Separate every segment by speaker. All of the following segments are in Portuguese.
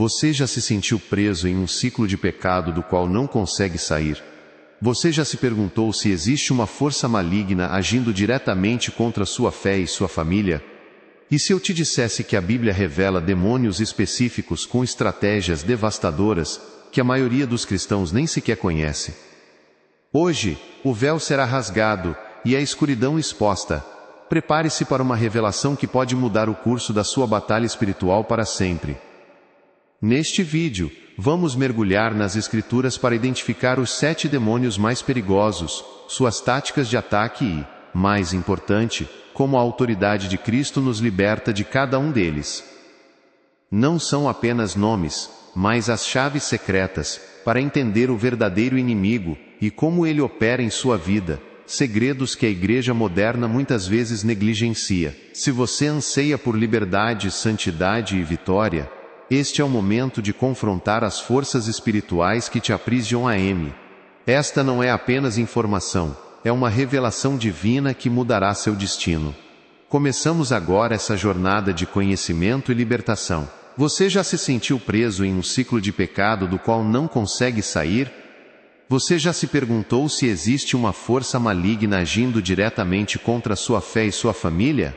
Speaker 1: Você já se sentiu preso em um ciclo de pecado do qual não consegue sair? Você já se perguntou se existe uma força maligna agindo diretamente contra sua fé e sua família? E se eu te dissesse que a Bíblia revela demônios específicos com estratégias devastadoras, que a maioria dos cristãos nem sequer conhece? Hoje, o véu será rasgado e a escuridão exposta. Prepare-se para uma revelação que pode mudar o curso da sua batalha espiritual para sempre. Neste vídeo, vamos mergulhar nas Escrituras para identificar os 7 demônios mais perigosos, suas táticas de ataque e, mais importante, como a autoridade de Cristo nos liberta de cada um deles. Não são apenas nomes, mas as chaves secretas, para entender o verdadeiro inimigo e como ele opera em sua vida, segredos que a igreja moderna muitas vezes negligencia. Se você anseia por liberdade, santidade e vitória, este é o momento de confrontar as forças espirituais que te aprisionam. Esta não é apenas informação, é uma revelação divina que mudará seu destino. Começamos agora essa jornada de conhecimento e libertação. Você já se sentiu preso em um ciclo de pecado do qual não consegue sair? Você já se perguntou se existe uma força maligna agindo diretamente contra sua fé e sua família?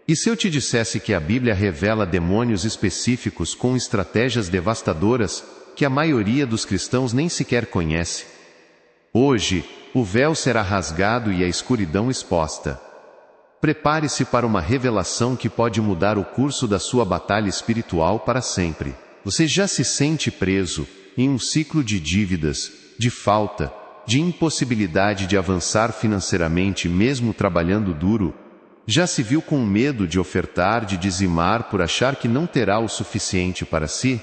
Speaker 1: E se eu te dissesse que a Bíblia revela demônios específicos com estratégias devastadoras, que a maioria dos cristãos nem sequer conhece? Hoje, o véu será rasgado e a escuridão exposta. Prepare-se para uma revelação que pode mudar o curso da sua batalha espiritual para sempre. Você já se sente preso em um ciclo de dívidas, de falta, de impossibilidade de avançar financeiramente mesmo trabalhando duro? Já se viu com medo de ofertar, de dizimar por achar que não terá o suficiente para si?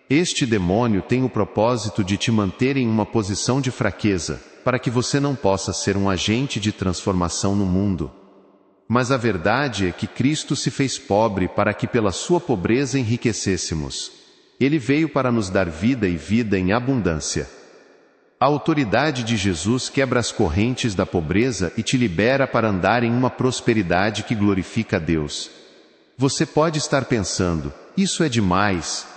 Speaker 1: Este demônio tem o propósito de te manter em uma posição de fraqueza, para que você não possa ser um agente de transformação no mundo. Mas a verdade é que Cristo se fez pobre para que pela sua pobreza enriquecêssemos. Ele veio para nos dar vida e vida em abundância. A autoridade de Jesus quebra as correntes da pobreza e te libera para andar em uma prosperidade que glorifica a Deus. Você pode estar pensando, isso é demais.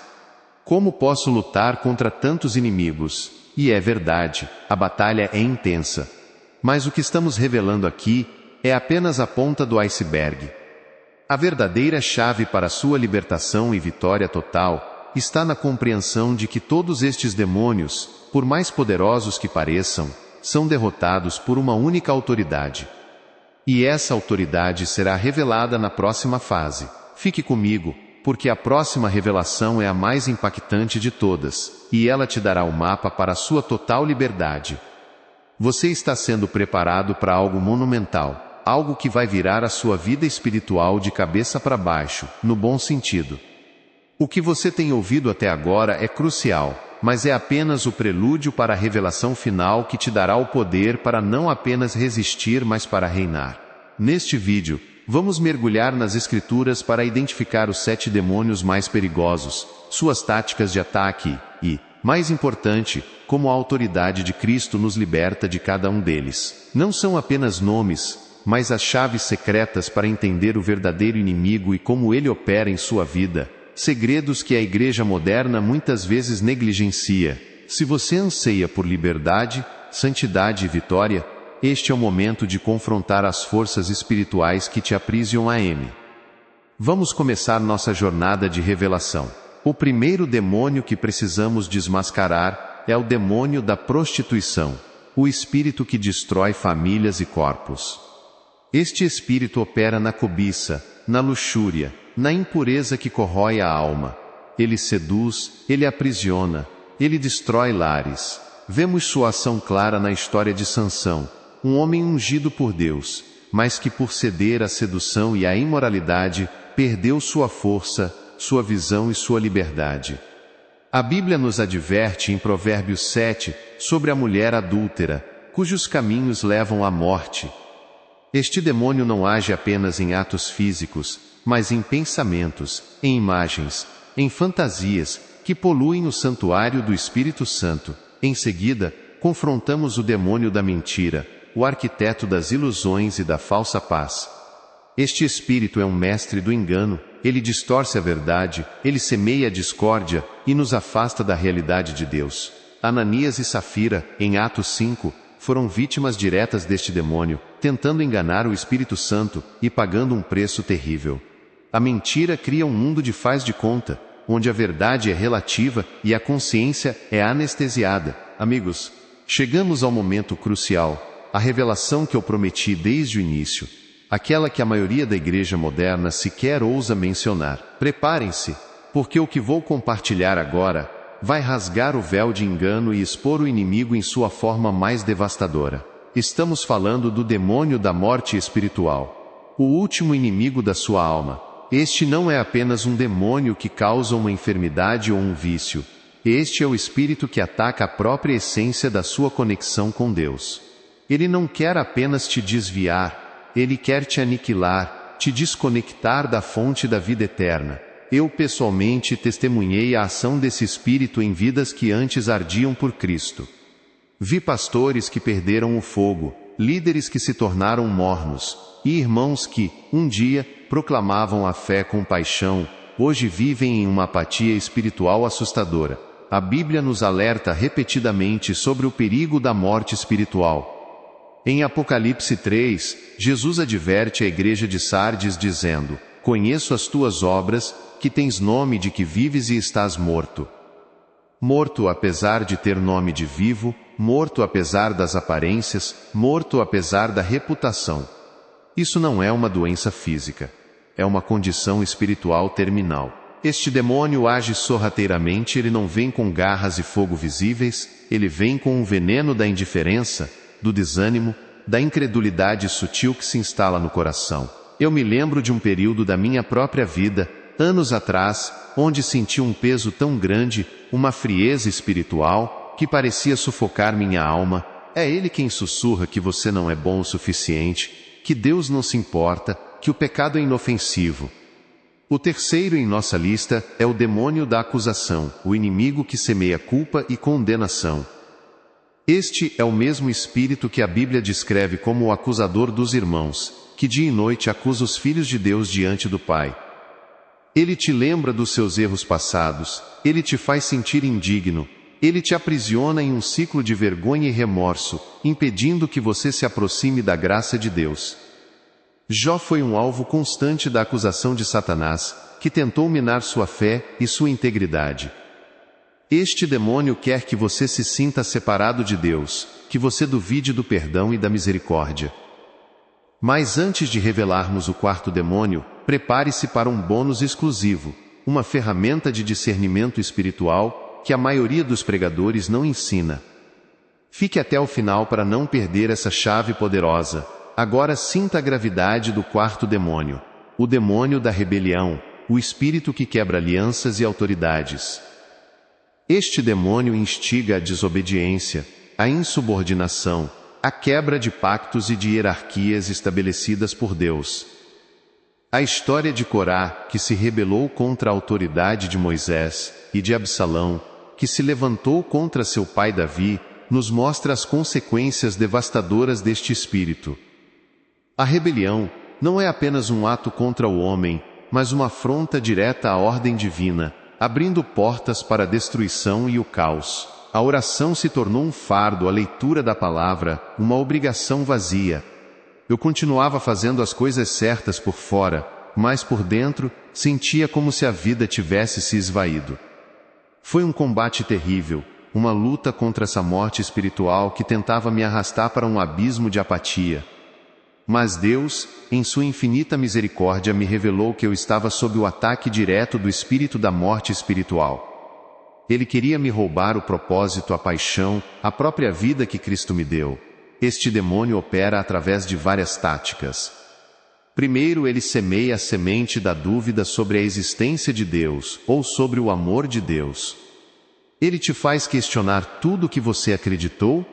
Speaker 1: Como posso lutar contra tantos inimigos? E é verdade, a batalha é intensa. Mas o que estamos revelando aqui é apenas a ponta do iceberg. A verdadeira chave para sua libertação e vitória total está na compreensão de que todos estes demônios, por mais poderosos que pareçam, são derrotados por uma única autoridade. E essa autoridade será revelada na próxima fase. Fique comigo, porque a próxima revelação é a mais impactante de todas, e ela te dará o mapa para a sua total liberdade. Você está sendo preparado para algo monumental, algo que vai virar a sua vida espiritual de cabeça para baixo, no bom sentido. O que você tem ouvido até agora é crucial, mas é apenas o prelúdio para a revelação final que te dará o poder para não apenas resistir, mas para reinar. Neste vídeo, vamos mergulhar nas Escrituras para identificar os 7 demônios mais perigosos, suas táticas de ataque e, mais importante, como a autoridade de Cristo nos liberta de cada um deles. Não são apenas nomes, mas as chaves secretas para entender o verdadeiro inimigo e como ele opera em sua vida. Segredos que a igreja moderna muitas vezes negligencia. Se você anseia por liberdade, santidade e vitória, este é o momento de confrontar as forças espirituais que te aprisionam. Vamos começar nossa jornada de revelação. O primeiro demônio que precisamos desmascarar é o demônio da prostituição, o espírito que destrói famílias e corpos. Este espírito opera na cobiça, na luxúria, na impureza que corrói a alma. Ele seduz, ele aprisiona, ele destrói lares. Vemos sua ação clara na história de Sansão, um homem ungido por Deus, mas que por ceder à sedução e à imoralidade, perdeu sua força, sua visão e sua liberdade. A Bíblia nos adverte em Provérbios 7 sobre a mulher adúltera, cujos caminhos levam à morte. Este demônio não age apenas em atos físicos, mas em pensamentos, em imagens, em fantasias, que poluem o santuário do Espírito Santo. Em seguida, confrontamos o demônio da mentira, o arquiteto das ilusões e da falsa paz. Este espírito é um mestre do engano, ele distorce a verdade, ele semeia a discórdia e nos afasta da realidade de Deus. Ananias e Safira, em Atos 5, foram vítimas diretas deste demônio, tentando enganar o Espírito Santo e pagando um preço terrível. A mentira cria um mundo de faz de conta, onde a verdade é relativa e a consciência é anestesiada. Amigos, chegamos ao momento crucial, a revelação que eu prometi desde o início, aquela que a maioria da igreja moderna sequer ousa mencionar. Preparem-se, porque o que vou compartilhar agora vai rasgar o véu de engano e expor o inimigo em sua forma mais devastadora. Estamos falando do demônio da morte espiritual, o último inimigo da sua alma. Este não é apenas um demônio que causa uma enfermidade ou um vício. Este é o espírito que ataca a própria essência da sua conexão com Deus. Ele não quer apenas te desviar, ele quer te aniquilar, te desconectar da fonte da vida eterna. Eu pessoalmente testemunhei a ação desse espírito em vidas que antes ardiam por Cristo. Vi pastores que perderam o fogo, líderes que se tornaram mornos, e irmãos que, um dia, proclamavam a fé com paixão, hoje vivem em uma apatia espiritual assustadora. A Bíblia nos alerta repetidamente sobre o perigo da morte espiritual. Em Apocalipse 3, Jesus adverte a igreja de Sardes dizendo: "Conheço as tuas obras, que tens nome de que vives e estás morto." Morto apesar de ter nome de vivo, morto apesar das aparências, morto apesar da reputação. Isso não é uma doença física. É uma condição espiritual terminal. Este demônio age sorrateiramente, ele não vem com garras e fogo visíveis, ele vem com o veneno da indiferença, do desânimo, da incredulidade sutil que se instala no coração. Eu me lembro de um período da minha própria vida, anos atrás, onde senti um peso tão grande, uma frieza espiritual, que parecia sufocar minha alma. É ele quem sussurra que você não é bom o suficiente, que Deus não se importa, que o pecado é inofensivo. O terceiro em nossa lista é o demônio da acusação, o inimigo que semeia culpa e condenação. Este é o mesmo espírito que a Bíblia descreve como o acusador dos irmãos, que dia e noite acusa os filhos de Deus diante do Pai. Ele te lembra dos seus erros passados, ele te faz sentir indigno, ele te aprisiona em um ciclo de vergonha e remorso, impedindo que você se aproxime da graça de Deus. Jó foi um alvo constante da acusação de Satanás, que tentou minar sua fé e sua integridade. Este demônio quer que você se sinta separado de Deus, que você duvide do perdão e da misericórdia. Mas antes de revelarmos o quarto demônio, prepare-se para um bônus exclusivo, uma ferramenta de discernimento espiritual que a maioria dos pregadores não ensina. Fique até o final para não perder essa chave poderosa. Agora sinta a gravidade do quarto demônio, o demônio da rebelião, o espírito que quebra alianças e autoridades. Este demônio instiga a desobediência, a insubordinação, a quebra de pactos e de hierarquias estabelecidas por Deus. A história de Corá, que se rebelou contra a autoridade de Moisés, e de Absalão, que se levantou contra seu pai Davi, nos mostra as consequências devastadoras deste espírito. A rebelião não é apenas um ato contra o homem, mas uma afronta direta à ordem divina, abrindo portas para a destruição e o caos. A oração se tornou um fardo, a leitura da palavra, uma obrigação vazia. Eu continuava fazendo as coisas certas por fora, mas por dentro, sentia como se a vida tivesse se esvaído. Foi um combate terrível, uma luta contra essa morte espiritual que tentava me arrastar para um abismo de apatia. Mas Deus, em sua infinita misericórdia, me revelou que eu estava sob o ataque direto do espírito da morte espiritual. Ele queria me roubar o propósito, a paixão, a própria vida que Cristo me deu. Este demônio opera através de várias táticas. Primeiro, ele semeia a semente da dúvida sobre a existência de Deus, ou sobre o amor de Deus. Ele te faz questionar tudo o que você acreditou,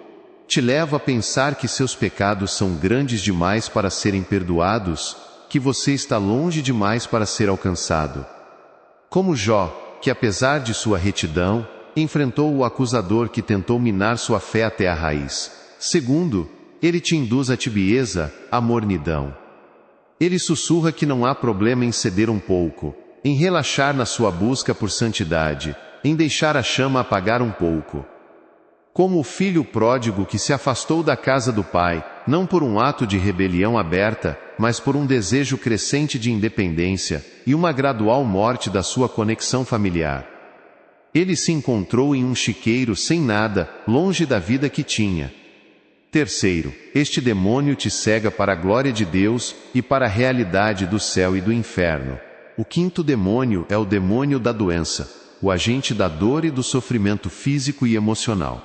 Speaker 1: te leva a pensar que seus pecados são grandes demais para serem perdoados, que você está longe demais para ser alcançado. Como Jó, que apesar de sua retidão, enfrentou o acusador que tentou minar sua fé até a raiz. Segundo, ele te induz à tibieza, à mornidão. Ele sussurra que não há problema em ceder um pouco, em relaxar na sua busca por santidade, em deixar a chama apagar um pouco. Como o filho pródigo que se afastou da casa do pai, não por um ato de rebelião aberta, mas por um desejo crescente de independência e uma gradual morte da sua conexão familiar. Ele se encontrou em um chiqueiro sem nada, longe da vida que tinha. Terceiro, este demônio te cega para a glória de Deus e para a realidade do céu e do inferno. O quinto demônio é o demônio da doença, o agente da dor e do sofrimento físico e emocional.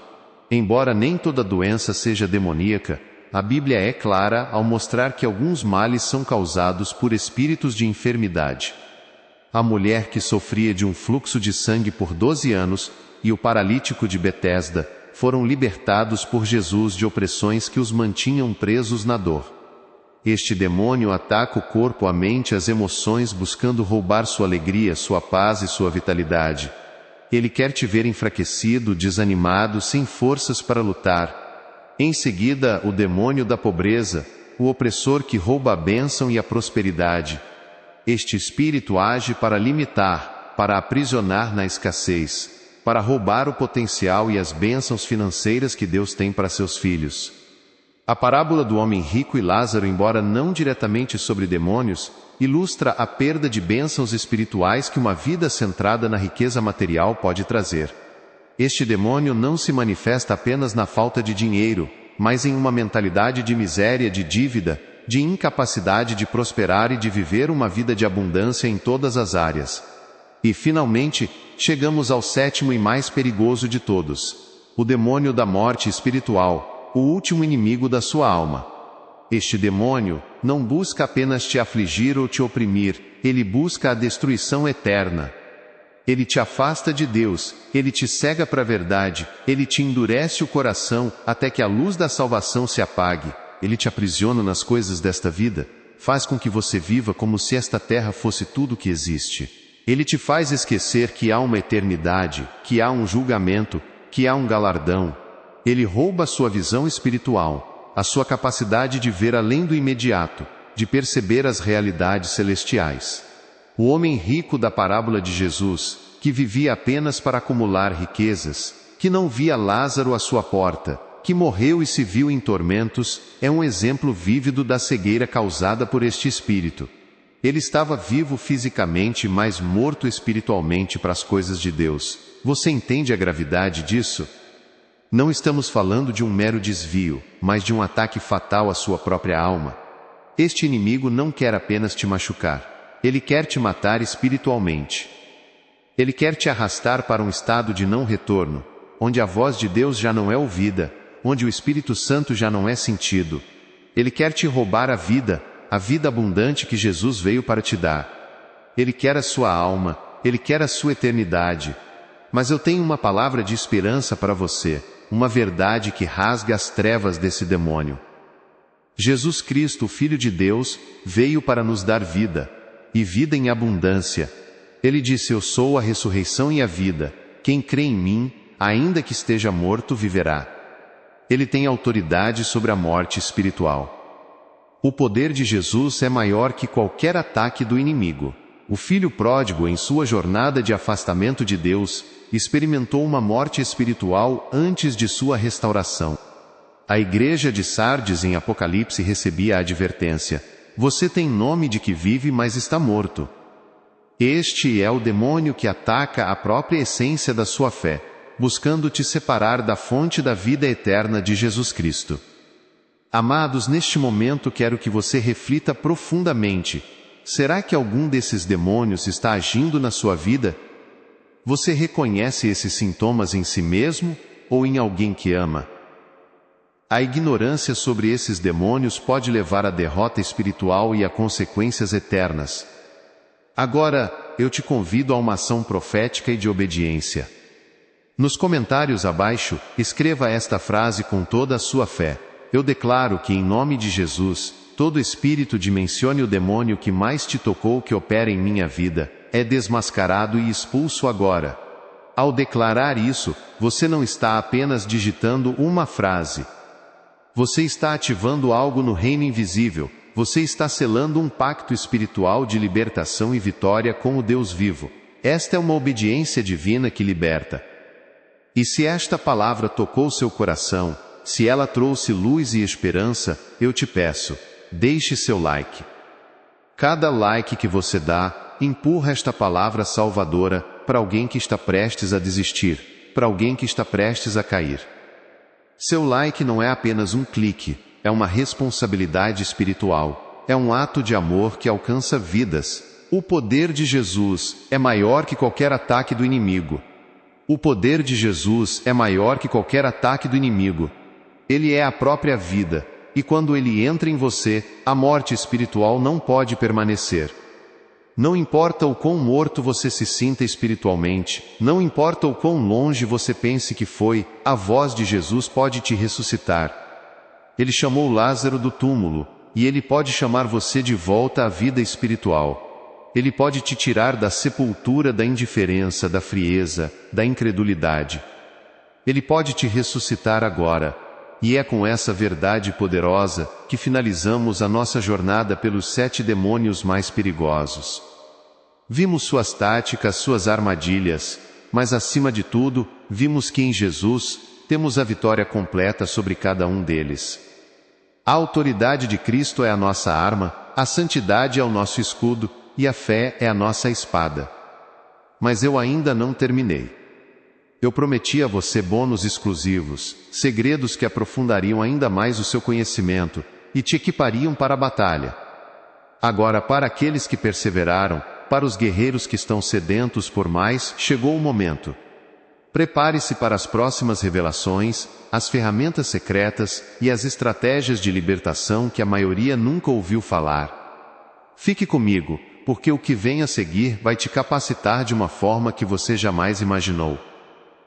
Speaker 1: Embora nem toda doença seja demoníaca, a Bíblia é clara ao mostrar que alguns males são causados por espíritos de enfermidade. A mulher que sofria de um fluxo de sangue por 12 anos e o paralítico de Betesda foram libertados por Jesus de opressões que os mantinham presos na dor. Este demônio ataca o corpo, a mente e as emoções, buscando roubar sua alegria, sua paz e sua vitalidade. Ele quer te ver enfraquecido, desanimado, sem forças para lutar. Em seguida, o demônio da pobreza, o opressor que rouba a bênção e a prosperidade. Este espírito age para limitar, para aprisionar na escassez, para roubar o potencial e as bênçãos financeiras que Deus tem para seus filhos. A parábola do homem rico e Lázaro, embora não diretamente sobre demônios, ilustra a perda de bênçãos espirituais que uma vida centrada na riqueza material pode trazer. Este demônio não se manifesta apenas na falta de dinheiro, mas em uma mentalidade de miséria, de dívida, de incapacidade de prosperar e de viver uma vida de abundância em todas as áreas. E finalmente, chegamos ao sétimo e mais perigoso de todos, o demônio da morte espiritual, o último inimigo da sua alma. Este demônio não busca apenas te afligir ou te oprimir, ele busca a destruição eterna. Ele te afasta de Deus, ele te cega para a verdade, ele te endurece o coração até que a luz da salvação se apague. Ele te aprisiona nas coisas desta vida, faz com que você viva como se esta terra fosse tudo o que existe. Ele te faz esquecer que há uma eternidade, que há um julgamento, que há um galardão. Ele rouba a sua visão espiritual, a sua capacidade de ver além do imediato, de perceber as realidades celestiais. O homem rico da parábola de Jesus, que vivia apenas para acumular riquezas, que não via Lázaro à sua porta, que morreu e se viu em tormentos, é um exemplo vívido da cegueira causada por este espírito. Ele estava vivo fisicamente, mas morto espiritualmente para as coisas de Deus. Você entende a gravidade disso? Não estamos falando de um mero desvio, mas de um ataque fatal à sua própria alma. Este inimigo não quer apenas te machucar. Ele quer te matar espiritualmente. Ele quer te arrastar para um estado de não retorno, onde a voz de Deus já não é ouvida, onde o Espírito Santo já não é sentido. Ele quer te roubar a vida abundante que Jesus veio para te dar. Ele quer a sua alma, ele quer a sua eternidade. Mas eu tenho uma palavra de esperança para você, uma verdade que rasga as trevas desse demônio. Jesus Cristo, o Filho de Deus, veio para nos dar vida, e vida em abundância. Ele disse: eu sou a ressurreição e a vida. Quem crê em mim, ainda que esteja morto, viverá. Ele tem autoridade sobre a morte espiritual. O poder de Jesus é maior que qualquer ataque do inimigo. O filho pródigo, em sua jornada de afastamento de Deus, experimentou uma morte espiritual antes de sua restauração. A igreja de Sardes em Apocalipse recebia a advertência: você tem nome de que vive, mas está morto. Este é o demônio que ataca a própria essência da sua fé, buscando te separar da fonte da vida eterna de Jesus Cristo. Amados, neste momento quero que você reflita profundamente. Será que algum desses demônios está agindo na sua vida? Você reconhece esses sintomas em si mesmo ou em alguém que ama? A ignorância sobre esses demônios pode levar à derrota espiritual e a consequências eternas. Agora, eu te convido a uma ação profética e de obediência. Nos comentários abaixo, escreva esta frase com toda a sua fé: eu declaro que, em nome de Jesus, todo espírito dimensione o demônio que mais te tocou que opera em minha vida, é desmascarado e expulso agora. Ao declarar isso, você não está apenas digitando uma frase. Você está ativando algo no reino invisível, você está selando um pacto espiritual de libertação e vitória com o Deus vivo. Esta é uma obediência divina que liberta. E se esta palavra tocou seu coração, se ela trouxe luz e esperança, eu te peço, deixe seu like. Cada like que você dá, empurra esta palavra salvadora para alguém que está prestes a desistir, para alguém que está prestes a cair. Seu like não é apenas um clique, é uma responsabilidade espiritual, é um ato de amor que alcança vidas. O poder de Jesus é maior que qualquer ataque do inimigo. O poder de Jesus é maior que qualquer ataque do inimigo. Ele é a própria vida, e quando ele entra em você, a morte espiritual não pode permanecer. Não importa o quão morto você se sinta espiritualmente, não importa o quão longe você pense que foi, a voz de Jesus pode te ressuscitar. Ele chamou Lázaro do túmulo, e ele pode chamar você de volta à vida espiritual. Ele pode te tirar da sepultura da indiferença, da frieza, da incredulidade. Ele pode te ressuscitar agora. E é com essa verdade poderosa que finalizamos a nossa jornada pelos 7 demônios mais perigosos. Vimos suas táticas, suas armadilhas, mas acima de tudo, vimos que em Jesus temos a vitória completa sobre cada um deles. A autoridade de Cristo é a nossa arma, a santidade é o nosso escudo e a fé é a nossa espada. Mas eu ainda não terminei. Eu prometi a você bônus exclusivos, segredos que aprofundariam ainda mais o seu conhecimento e te equipariam para a batalha. Agora, para aqueles que perseveraram, para os guerreiros que estão sedentos por mais, chegou o momento. Prepare-se para as próximas revelações, as ferramentas secretas e as estratégias de libertação que a maioria nunca ouviu falar. Fique comigo, porque o que vem a seguir vai te capacitar de uma forma que você jamais imaginou.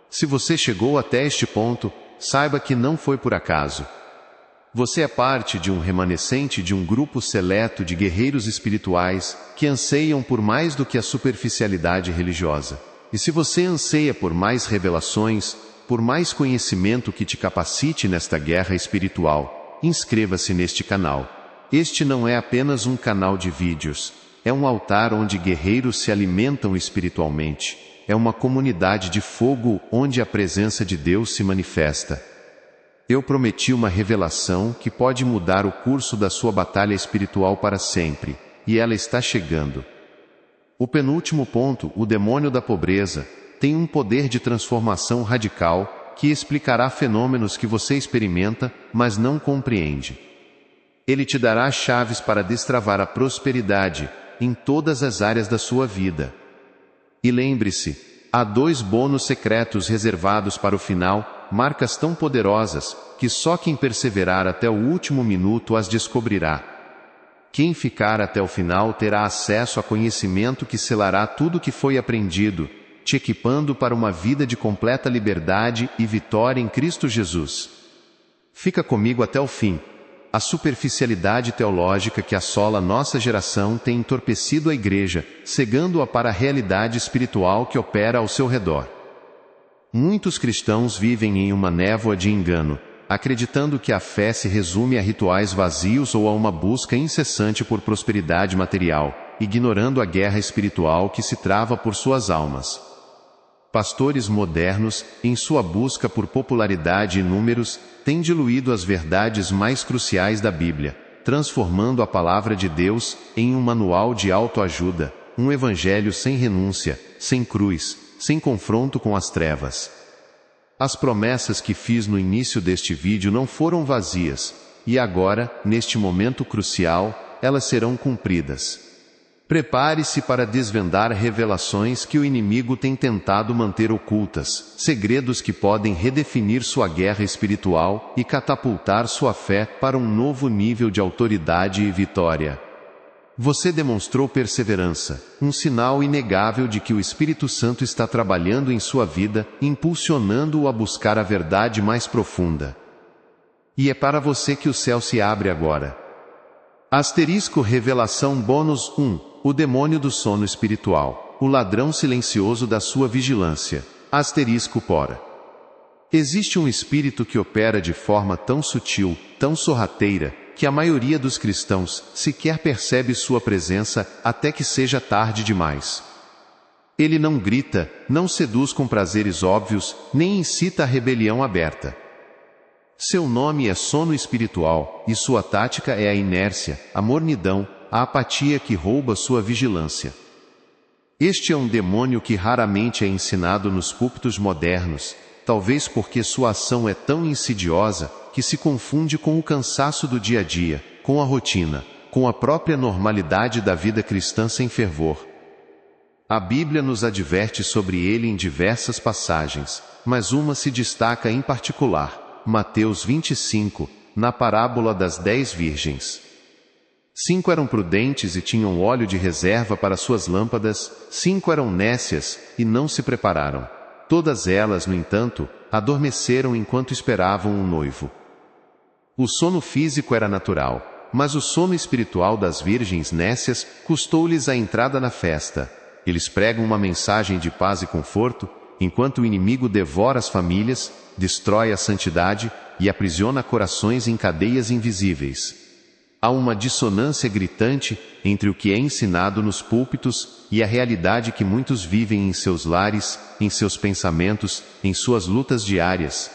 Speaker 1: Se você chegou até este ponto, saiba que não foi por acaso. Você é parte de um remanescente de um grupo seleto de guerreiros espirituais que anseiam por mais do que a superficialidade religiosa. E se você anseia por mais revelações, por mais conhecimento que te capacite nesta guerra espiritual, inscreva-se neste canal. Este não é apenas um canal de vídeos, é um altar onde guerreiros se alimentam espiritualmente. É uma comunidade de fogo onde a presença de Deus se manifesta. Eu prometi uma revelação que pode mudar o curso da sua batalha espiritual para sempre, e ela está chegando. O penúltimo ponto, o demônio da pobreza, tem um poder de transformação radical que explicará fenômenos que você experimenta, mas não compreende. Ele te dará chaves para destravar a prosperidade em todas as áreas da sua vida. E lembre-se, há 2 bônus secretos reservados para o final, marcas tão poderosas, que só quem perseverar até o último minuto as descobrirá. Quem ficar até o final terá acesso a conhecimento que selará tudo que foi aprendido, te equipando para uma vida de completa liberdade e vitória em Cristo Jesus. Fica comigo até o fim. A superficialidade teológica que assola nossa geração tem entorpecido a igreja, cegando-a para a realidade espiritual que opera ao seu redor. Muitos cristãos vivem em uma névoa de engano, acreditando que a fé se resume a rituais vazios ou a uma busca incessante por prosperidade material, ignorando a guerra espiritual que se trava por suas almas. Pastores modernos, em sua busca por popularidade e números, têm diluído as verdades mais cruciais da Bíblia, transformando a palavra de Deus em um manual de autoajuda, um evangelho sem renúncia, sem cruz, sem confronto com as trevas. As promessas que fiz no início deste vídeo não foram vazias, e agora, neste momento crucial, elas serão cumpridas. Prepare-se para desvendar revelações que o inimigo tem tentado manter ocultas, segredos que podem redefinir sua guerra espiritual e catapultar sua fé para um novo nível de autoridade e vitória. Você demonstrou perseverança, um sinal inegável de que o Espírito Santo está trabalhando em sua vida, impulsionando-o a buscar a verdade mais profunda. E é para você que o céu se abre agora. Asterisco Revelação Bônus 1. O demônio do sono espiritual, o ladrão silencioso da sua vigilância. Asterisco Pora. Existe um espírito que opera de forma tão sutil, tão sorrateira, que a maioria dos cristãos sequer percebe sua presença até que seja tarde demais. Ele não grita, não seduz com prazeres óbvios, nem incita a rebelião aberta. Seu nome é sono espiritual, e sua tática é a inércia, a mornidão, a apatia que rouba sua vigilância. Este é um demônio que raramente é ensinado nos púlpitos modernos, talvez porque sua ação é tão insidiosa que se confunde com o cansaço do dia a dia, com a rotina, com a própria normalidade da vida cristã sem fervor. A Bíblia nos adverte sobre ele em diversas passagens, mas uma se destaca em particular. Mateus 25, na parábola das 10 virgens. 5 eram prudentes e tinham óleo de reserva para suas lâmpadas, 5 eram nécias e não se prepararam. Todas elas, no entanto, adormeceram enquanto esperavam um noivo. O sono físico era natural, mas o sono espiritual das virgens nécias custou-lhes a entrada na festa. Eles pregam uma mensagem de paz e conforto, enquanto o inimigo devora as famílias, destrói a santidade e aprisiona corações em cadeias invisíveis. Há uma dissonância gritante entre o que é ensinado nos púlpitos e a realidade que muitos vivem em seus lares, em seus pensamentos, em suas lutas diárias.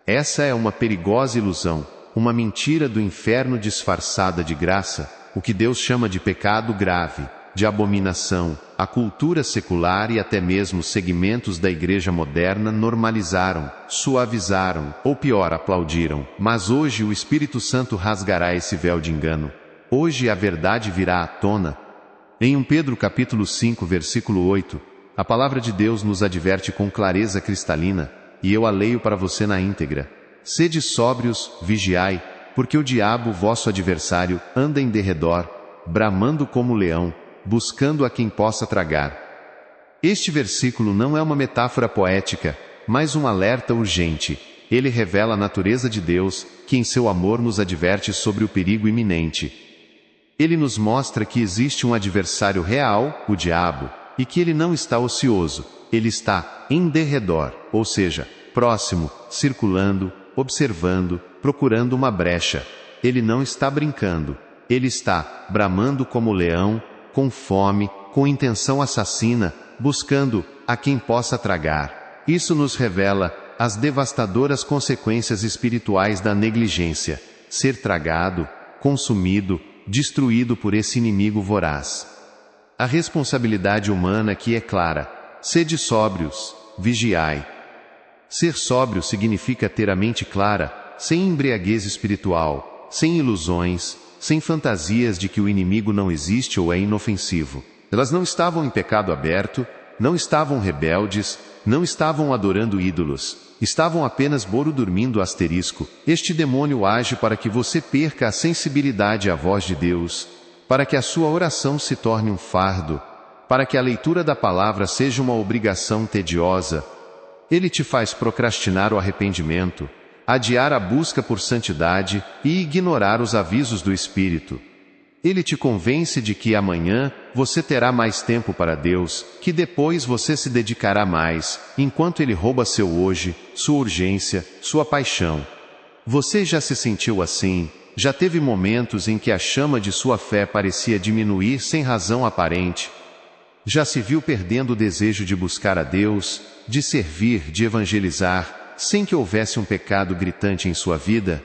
Speaker 1: Essa é uma perigosa ilusão, uma mentira do inferno disfarçada de graça, o que Deus chama de pecado grave, de abominação. A cultura secular e até mesmo segmentos da igreja moderna normalizaram, suavizaram, ou pior, aplaudiram. Mas hoje o Espírito Santo rasgará esse véu de engano. Hoje a verdade virá à tona. Em 1 Pedro capítulo 5, versículo 8, a palavra de Deus nos adverte com clareza cristalina, e eu a leio para você na íntegra. Sede sóbrios, vigiai, porque o diabo, vosso adversário, anda em derredor, bramando como leão, buscando a quem possa tragar. Este versículo não é uma metáfora poética, mas um alerta urgente. Ele revela a natureza de Deus, que em seu amor nos adverte sobre o perigo iminente. Ele nos mostra que existe um adversário real, o diabo, e que ele não está ocioso, ele está em derredor, ou seja, próximo, circulando, observando, procurando uma brecha. Ele não está brincando, ele está bramando como leão, com fome, com intenção assassina, buscando a quem possa tragar. Isso nos revela as devastadoras consequências espirituais da negligência: ser tragado, consumido, destruído por esse inimigo voraz. A responsabilidade humana aqui é clara: sede sóbrios, vigiai. Ser sóbrio significa ter a mente clara, sem embriaguez espiritual, sem ilusões, sem fantasias de que o inimigo não existe ou é inofensivo. Elas não estavam em pecado aberto, não estavam rebeldes, não estavam adorando ídolos, estavam apenas dormindo asterisco. Este demônio age para que você perca a sensibilidade à voz de Deus, para que a sua oração se torne um fardo, para que a leitura da palavra seja uma obrigação tediosa. Ele te faz procrastinar o arrependimento, adiar a busca por santidade e ignorar os avisos do Espírito. Ele te convence de que amanhã você terá mais tempo para Deus, que depois você se dedicará mais, enquanto ele rouba seu hoje, sua urgência, sua paixão. Você já se sentiu assim? Já teve momentos em que a chama de sua fé parecia diminuir sem razão aparente? Já se viu perdendo o desejo de buscar a Deus, de servir, de evangelizar, sem que houvesse um pecado gritante em sua vida?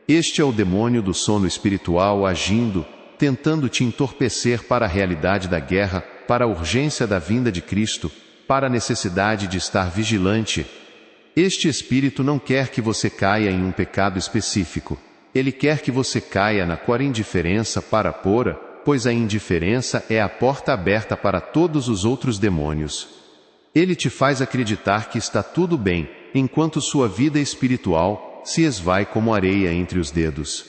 Speaker 1: Este é o demônio do sono espiritual agindo, tentando te entorpecer para a realidade da guerra, para a urgência da vinda de Cristo, para a necessidade de estar vigilante. Este espírito não quer que você caia em um pecado específico. Ele quer que você caia na indiferença para pôra, pois a indiferença é a porta aberta para todos os outros demônios. Ele te faz acreditar que está tudo bem, enquanto sua vida espiritual se esvai como areia entre os dedos.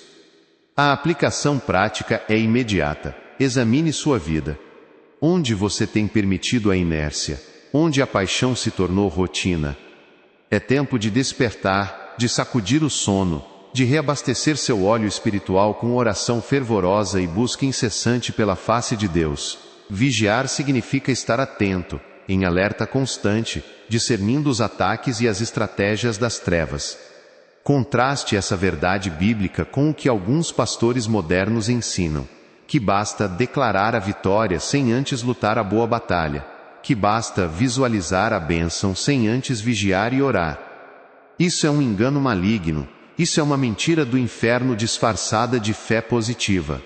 Speaker 1: A aplicação prática é imediata. Examine sua vida. Onde você tem permitido a inércia? Onde a paixão se tornou rotina? É tempo de despertar, de sacudir o sono, de reabastecer seu óleo espiritual com oração fervorosa e busca incessante pela face de Deus. Vigiar significa estar atento, em alerta constante, discernindo os ataques e as estratégias das trevas. Contraste essa verdade bíblica com o que alguns pastores modernos ensinam, que basta declarar a vitória sem antes lutar a boa batalha, que basta visualizar a bênção sem antes vigiar e orar. Isso é um engano maligno, isso é uma mentira do inferno disfarçada de fé positiva.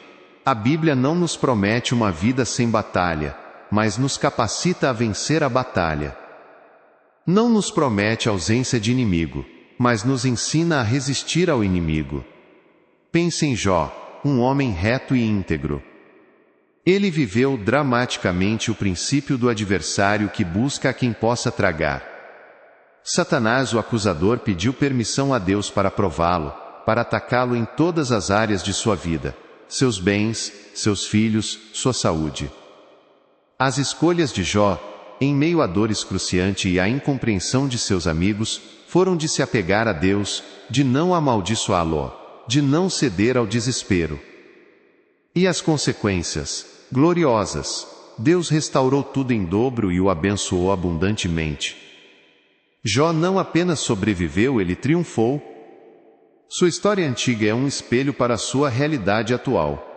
Speaker 1: A Bíblia não nos promete uma vida sem batalha, mas nos capacita a vencer a batalha. Não nos promete ausência de inimigo, mas nos ensina a resistir ao inimigo. Pense em Jó, um homem reto e íntegro. Ele viveu dramaticamente o princípio do adversário que busca a quem possa tragar. Satanás, o acusador, pediu permissão a Deus para prová-lo, para atacá-lo em todas as áreas de sua vida, seus bens, seus filhos, sua saúde. As escolhas de Jó, em meio à dor excruciante e à incompreensão de seus amigos, foram de se apegar a Deus, de não amaldiçoá-lo, de não ceder ao desespero. E as consequências? Gloriosas. Deus restaurou tudo em dobro e o abençoou abundantemente. Jó não apenas sobreviveu, ele triunfou. Sua história antiga é um espelho para a sua realidade atual.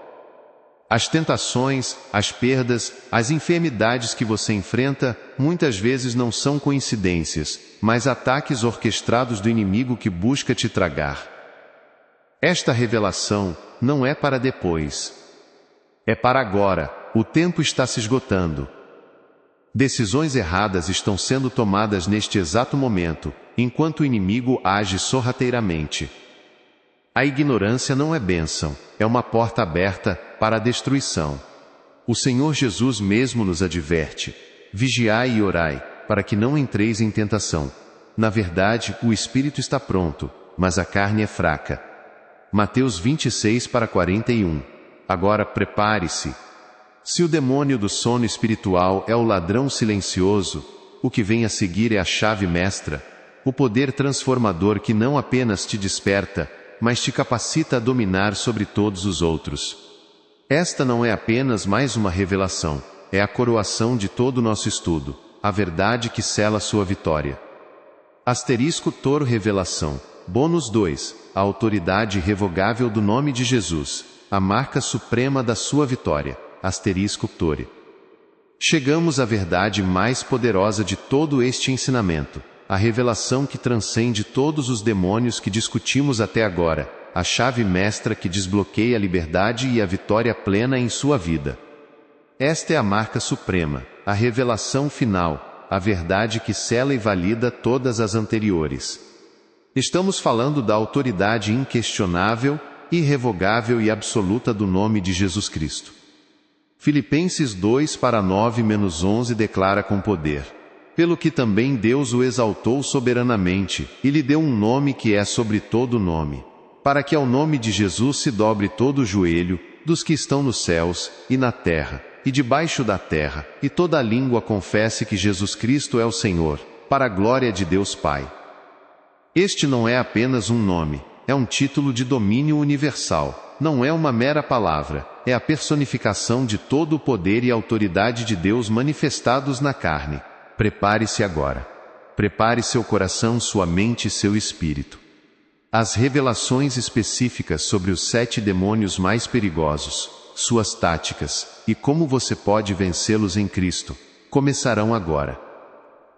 Speaker 1: As tentações, as perdas, as enfermidades que você enfrenta, muitas vezes não são coincidências, mas ataques orquestrados do inimigo que busca te tragar. Esta revelação não é para depois. É para agora. O tempo está se esgotando. Decisões erradas estão sendo tomadas neste exato momento, enquanto o inimigo age sorrateiramente. A ignorância não é bênção, é uma porta aberta para a destruição. O Senhor Jesus mesmo nos adverte: vigiai e orai, para que não entreis em tentação. Na verdade, o espírito está pronto, mas a carne é fraca. Mateus 26:41. Agora prepare-se. Se o demônio do sono espiritual é o ladrão silencioso, o que vem a seguir é a chave mestra, o poder transformador que não apenas te desperta, mas te capacita a dominar sobre todos os outros. Esta não é apenas mais uma revelação, é a coroação de todo o nosso estudo, a verdade que sela sua vitória. Asterisco Toro Revelação. Bônus 2. A autoridade irrevogável do nome de Jesus, a marca suprema da sua vitória. Asterisco Tore. Chegamos à verdade mais poderosa de todo este ensinamento, a revelação que transcende todos os demônios que discutimos até agora, a chave mestra que desbloqueia a liberdade e a vitória plena em sua vida. Esta é a marca suprema, a revelação final, a verdade que sela e valida todas as anteriores. Estamos falando da autoridade inquestionável, irrevogável e absoluta do nome de Jesus Cristo. Filipenses 2:9-11 declara com poder: pelo que também Deus o exaltou soberanamente, e lhe deu um nome que é sobre todo nome, para que ao nome de Jesus se dobre todo o joelho, dos que estão nos céus, e na terra, e debaixo da terra, e toda a língua confesse que Jesus Cristo é o Senhor, para a glória de Deus Pai. Este não é apenas um nome, é um título de domínio universal. Não é uma mera palavra, é a personificação de todo o poder e autoridade de Deus manifestados na carne. Prepare-se agora. Prepare seu coração, sua mente e seu espírito. As revelações específicas sobre os 7 demônios mais perigosos, suas táticas, e como você pode vencê-los em Cristo, começarão agora.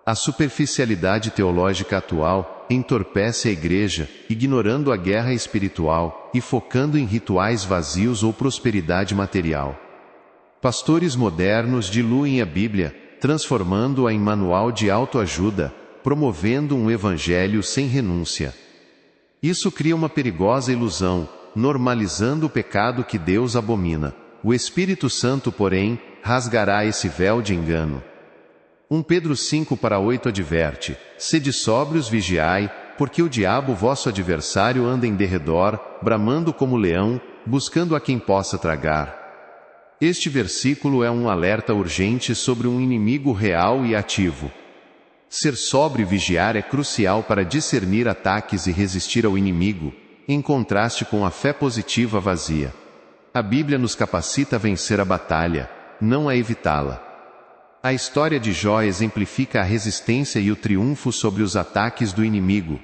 Speaker 1: A superficialidade teológica atual entorpece a igreja, ignorando a guerra espiritual e focando em rituais vazios ou prosperidade material. Pastores modernos diluem a Bíblia, transformando-a em manual de autoajuda, promovendo um evangelho sem renúncia. Isso cria uma perigosa ilusão, normalizando o pecado que Deus abomina. O Espírito Santo, porém, rasgará esse véu de engano. 1 Pedro 5:8 adverte: sede sóbrios, vigiai, porque o diabo vosso adversário anda em derredor, bramando como leão, buscando a quem possa tragar. Este versículo é um alerta urgente sobre um inimigo real e ativo. Ser sóbrio e vigiar é crucial para discernir ataques e resistir ao inimigo, em contraste com a fé positiva vazia. A Bíblia nos capacita a vencer a batalha, não a evitá-la. A história de Jó exemplifica a resistência e o triunfo sobre os ataques do inimigo.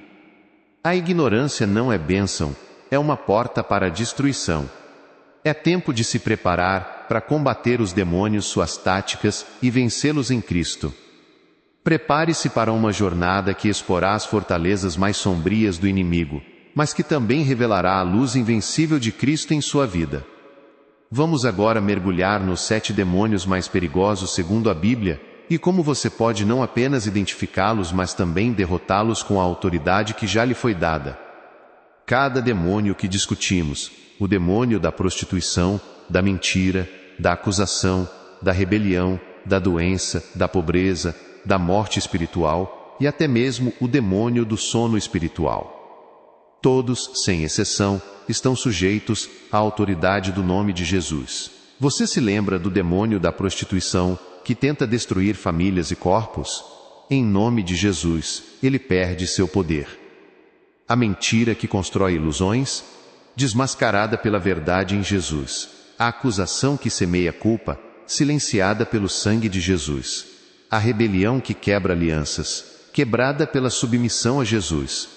Speaker 1: A ignorância não é bênção, é uma porta para a destruição. É tempo de se preparar para combater os demônios, suas táticas e vencê-los em Cristo. Prepare-se para uma jornada que exporá as fortalezas mais sombrias do inimigo, mas que também revelará a luz invencível de Cristo em sua vida. Vamos agora mergulhar nos 7 demônios mais perigosos segundo a Bíblia, e como você pode não apenas identificá-los, mas também derrotá-los com a autoridade que já lhe foi dada. Cada demônio que discutimos, o demônio da prostituição, da mentira, da acusação, da rebelião, da doença, da pobreza, da morte espiritual e até mesmo o demônio do sono espiritual. Todos, sem exceção, estão sujeitos à autoridade do nome de Jesus. Você se lembra do demônio da prostituição que tenta destruir famílias e corpos? Em nome de Jesus, ele perde seu poder. A mentira que constrói ilusões? Desmascarada pela verdade em Jesus. A acusação que semeia culpa? Silenciada pelo sangue de Jesus. A rebelião que quebra alianças? Quebrada pela submissão a Jesus.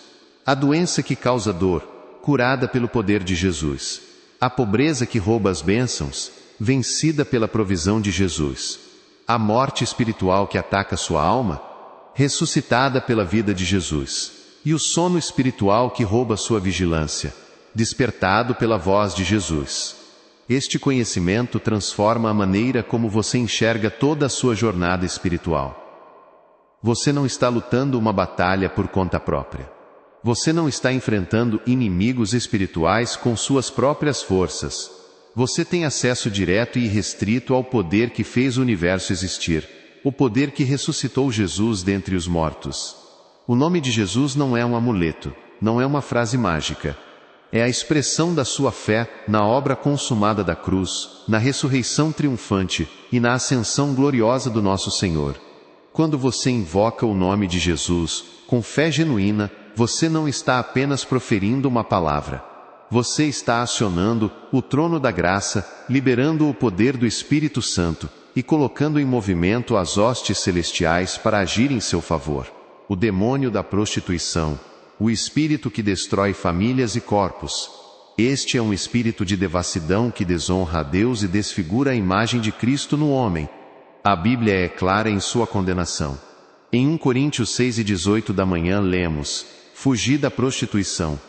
Speaker 1: A doença que causa dor? Curada pelo poder de Jesus. A pobreza que rouba as bênçãos? Vencida pela provisão de Jesus. A morte espiritual que ataca sua alma? Ressuscitada pela vida de Jesus. E o sono espiritual que rouba sua vigilância? Despertado pela voz de Jesus. Este conhecimento transforma a maneira como você enxerga toda a sua jornada espiritual. Você não está lutando uma batalha por conta própria. Você não está enfrentando inimigos espirituais com suas próprias forças. Você tem acesso direto e irrestrito ao poder que fez o universo existir, o poder que ressuscitou Jesus dentre os mortos. O nome de Jesus não é um amuleto, não é uma frase mágica. É a expressão da sua fé na obra consumada da cruz, na ressurreição triunfante e na ascensão gloriosa do nosso Senhor. Quando você invoca o nome de Jesus, com fé genuína, você não está apenas proferindo uma palavra. Você está acionando o trono da graça, liberando o poder do Espírito Santo e colocando em movimento as hostes celestiais para agir em seu favor. O demônio da prostituição, o espírito que destrói famílias e corpos. Este é um espírito de devassidão que desonra a Deus e desfigura a imagem de Cristo no homem. A Bíblia é clara em sua condenação. Em 1 Coríntios 6:18 da manhã lemos: Fugi da prostituição.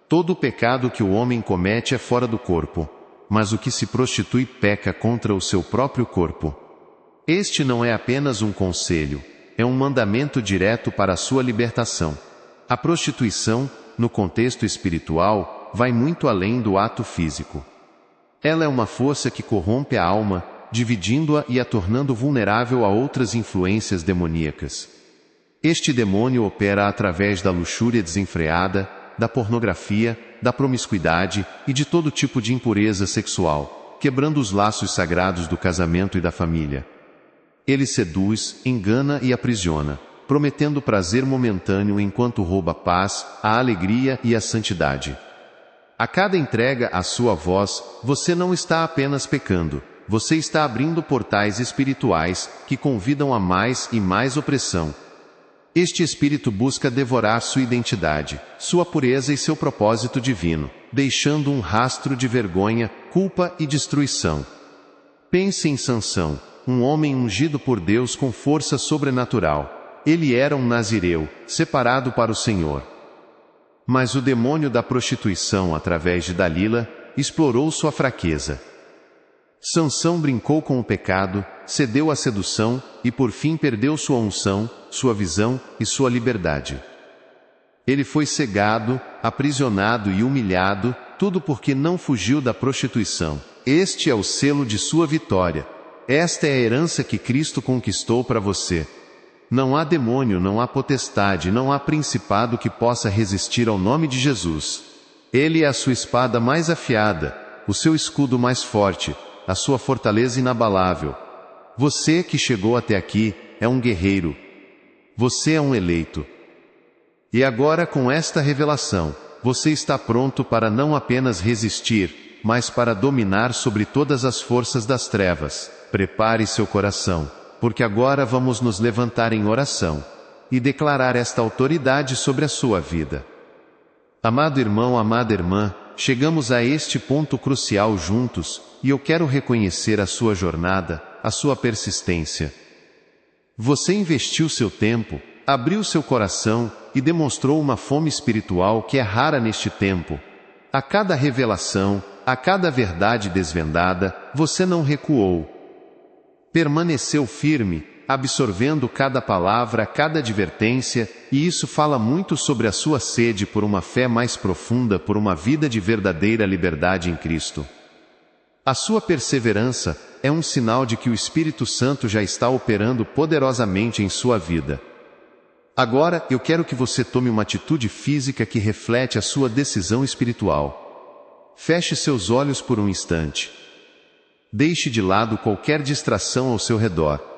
Speaker 1: Todo o pecado que o homem comete é fora do corpo, mas o que se prostitui peca contra o seu próprio corpo. Este não é apenas um conselho, é um mandamento direto para a sua libertação. A prostituição, no contexto espiritual, vai muito além do ato físico. Ela é uma força que corrompe a alma, dividindo-a e a tornando vulnerável a outras influências demoníacas. Este demônio opera através da luxúria desenfreada, da pornografia, da promiscuidade e de todo tipo de impureza sexual, quebrando os laços sagrados do casamento e da família. Ele seduz, engana e aprisiona, prometendo prazer momentâneo enquanto rouba a paz, a alegria e a santidade. A cada entrega à sua voz, você não está apenas pecando, você está abrindo portais espirituais que convidam a mais e mais opressão. Este espírito busca devorar sua identidade, sua pureza e seu propósito divino, deixando um rastro de vergonha, culpa e destruição. Pense em Sansão, um homem ungido por Deus com força sobrenatural. Ele era um nazireu, separado para o Senhor. Mas o demônio da prostituição, através de Dalila, explorou sua fraqueza. Sansão brincou com o pecado, cedeu à sedução e por fim perdeu sua unção, sua visão e sua liberdade. Ele foi cegado, aprisionado e humilhado, tudo porque não fugiu da prostituição. Este é o selo de sua vitória. Esta é a herança que Cristo conquistou para você. Não há demônio, não há potestade, não há principado que possa resistir ao nome de Jesus. Ele é a sua espada mais afiada, o seu escudo mais forte, a sua fortaleza inabalável. Você que chegou até aqui é um guerreiro. Você é um eleito. E agora, com esta revelação, você está pronto para não apenas resistir, mas para dominar sobre todas as forças das trevas. Prepare seu coração, porque agora vamos nos levantar em oração e declarar esta autoridade sobre a sua vida. Amado irmão, amada irmã, chegamos a este ponto crucial juntos, e eu quero reconhecer a sua jornada, a sua persistência. Você investiu seu tempo, abriu seu coração e demonstrou uma fome espiritual que é rara neste tempo. A cada revelação, a cada verdade desvendada, você não recuou. Permaneceu firme, absorvendo cada palavra, cada advertência, e isso fala muito sobre a sua sede por uma fé mais profunda, por uma vida de verdadeira liberdade em Cristo. A sua perseverança é um sinal de que o Espírito Santo já está operando poderosamente em sua vida. Agora, eu quero que você tome uma atitude física que reflete a sua decisão espiritual. Feche seus olhos por um instante. Deixe de lado qualquer distração ao seu redor.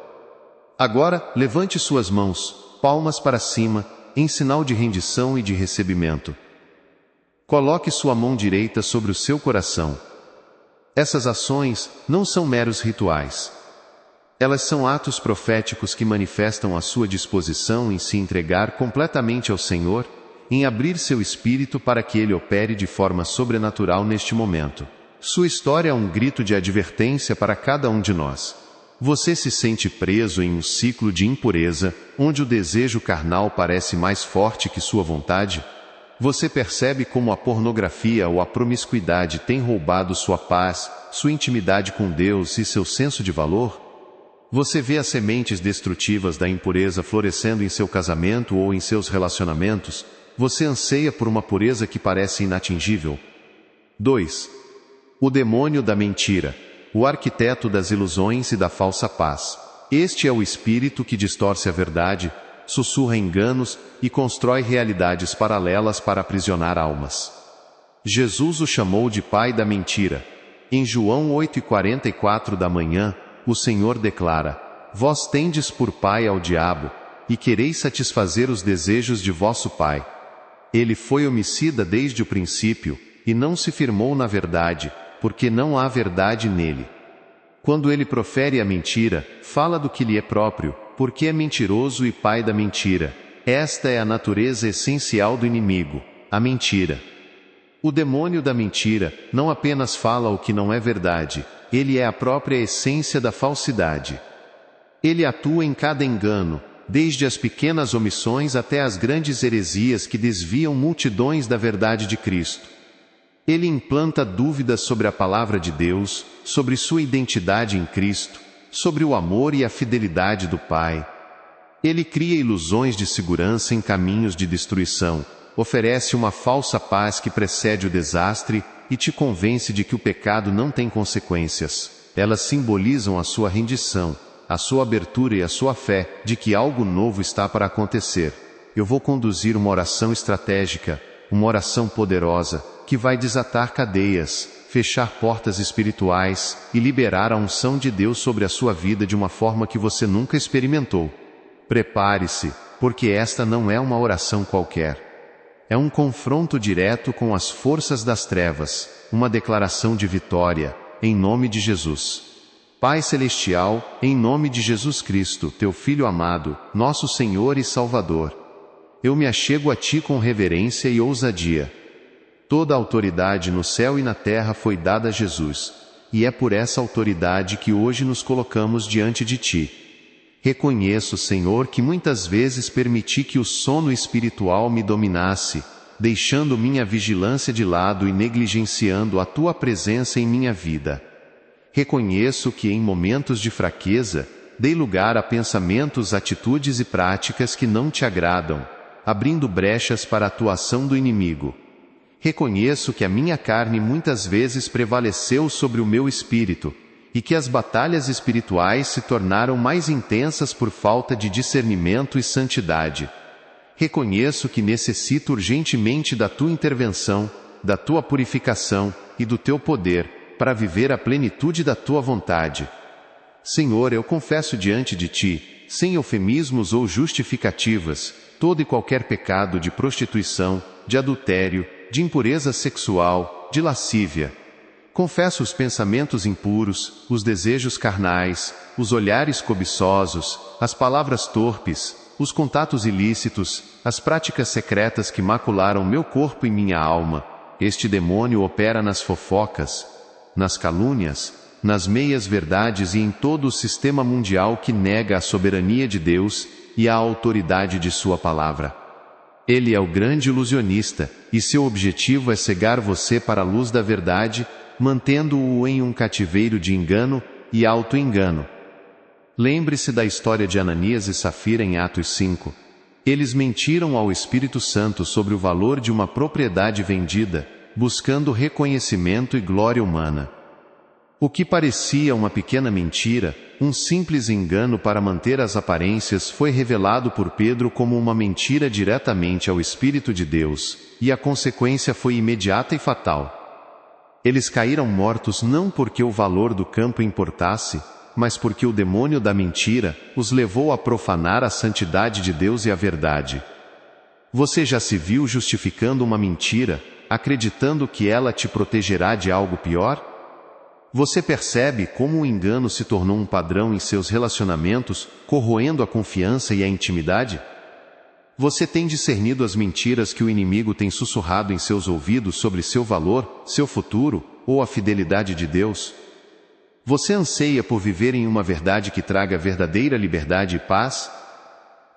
Speaker 1: Agora, levante suas mãos, palmas para cima, em sinal de rendição e de recebimento. Coloque sua mão direita sobre o seu coração. Essas ações não são meros rituais. Elas são atos proféticos que manifestam a sua disposição em se entregar completamente ao Senhor, em abrir seu espírito para que Ele opere de forma sobrenatural neste momento. Sua história é um grito de advertência para cada um de nós. Você se sente preso em um ciclo de impureza, onde o desejo carnal parece mais forte que sua vontade? Você percebe como a pornografia ou a promiscuidade têm roubado sua paz, sua intimidade com Deus e seu senso de valor? Você vê as sementes destrutivas da impureza florescendo em seu casamento ou em seus relacionamentos? Você anseia por uma pureza que parece inatingível? 2. O demônio da mentira, o arquiteto das ilusões e da falsa paz. Este é o espírito que distorce a verdade, sussurra enganos e constrói realidades paralelas para aprisionar almas. Jesus o chamou de pai da mentira. Em João 8:44 da manhã, o Senhor declara: Vós tendes por pai ao diabo, e quereis satisfazer os desejos de vosso pai. Ele foi homicida desde o princípio, e não se firmou na verdade, porque não há verdade nele. Quando ele profere a mentira, fala do que lhe é próprio, porque é mentiroso e pai da mentira. Esta é a natureza essencial do inimigo, a mentira. O demônio da mentira não apenas fala o que não é verdade, ele é a própria essência da falsidade. Ele atua em cada engano, desde as pequenas omissões até as grandes heresias que desviam multidões da verdade de Cristo. Ele implanta dúvidas sobre a palavra de Deus, sobre sua identidade em Cristo, sobre o amor e a fidelidade do Pai. Ele cria ilusões de segurança em caminhos de destruição, oferece uma falsa paz que precede o desastre e te convence de que o pecado não tem consequências. Elas simbolizam a sua rendição, a sua abertura e a sua fé de que algo novo está para acontecer. Eu vou conduzir uma oração estratégica, uma oração poderosa, que vai desatar cadeias, fechar portas espirituais e liberar a unção de Deus sobre a sua vida de uma forma que você nunca experimentou. Prepare-se, porque esta não é uma oração qualquer. É um confronto direto com as forças das trevas, uma declaração de vitória, em nome de Jesus. Pai Celestial, em nome de Jesus Cristo, Teu Filho amado, nosso Senhor e Salvador. Eu me achego a Ti com reverência e ousadia. Toda a autoridade no céu e na terra foi dada a Jesus, e é por essa autoridade que hoje nos colocamos diante de Ti. Reconheço, Senhor, que muitas vezes permiti que o sono espiritual me dominasse, deixando minha vigilância de lado e negligenciando a Tua presença em minha vida. Reconheço que em momentos de fraqueza, dei lugar a pensamentos, atitudes e práticas que não Te agradam, abrindo brechas para a atuação do inimigo. Reconheço que a minha carne muitas vezes prevaleceu sobre o meu espírito, e que as batalhas espirituais se tornaram mais intensas por falta de discernimento e santidade. Reconheço que necessito urgentemente da Tua intervenção, da Tua purificação e do Teu poder, para viver a plenitude da Tua vontade. Senhor, eu confesso diante de Ti, sem eufemismos ou justificativas, todo e qualquer pecado de prostituição, de adultério, de impureza sexual, de lascívia. Confesso os pensamentos impuros, os desejos carnais, os olhares cobiçosos, as palavras torpes, os contatos ilícitos, as práticas secretas que macularam meu corpo e minha alma. Este demônio opera nas fofocas, nas calúnias, nas meias-verdades e em todo o sistema mundial que nega a soberania de Deus e a autoridade de sua palavra. Ele é o grande ilusionista, e seu objetivo é cegar você para a luz da verdade, mantendo-o em um cativeiro de engano e auto-engano. Lembre-se da história de Ananias e Safira em Atos 5. Eles mentiram ao Espírito Santo sobre o valor de uma propriedade vendida, buscando reconhecimento e glória humana. O que parecia uma pequena mentira, um simples engano para manter as aparências, foi revelado por Pedro como uma mentira diretamente ao Espírito de Deus, e a consequência foi imediata e fatal. Eles caíram mortos não porque o valor do campo importasse, mas porque o demônio da mentira os levou a profanar a santidade de Deus e a verdade. Você já se viu justificando uma mentira, acreditando que ela te protegerá de algo pior? Você percebe como o engano se tornou um padrão em seus relacionamentos, corroendo a confiança e a intimidade? Você tem discernido as mentiras que o inimigo tem sussurrado em seus ouvidos sobre seu valor, seu futuro, ou a fidelidade de Deus? Você anseia por viver em uma verdade que traga verdadeira liberdade e paz?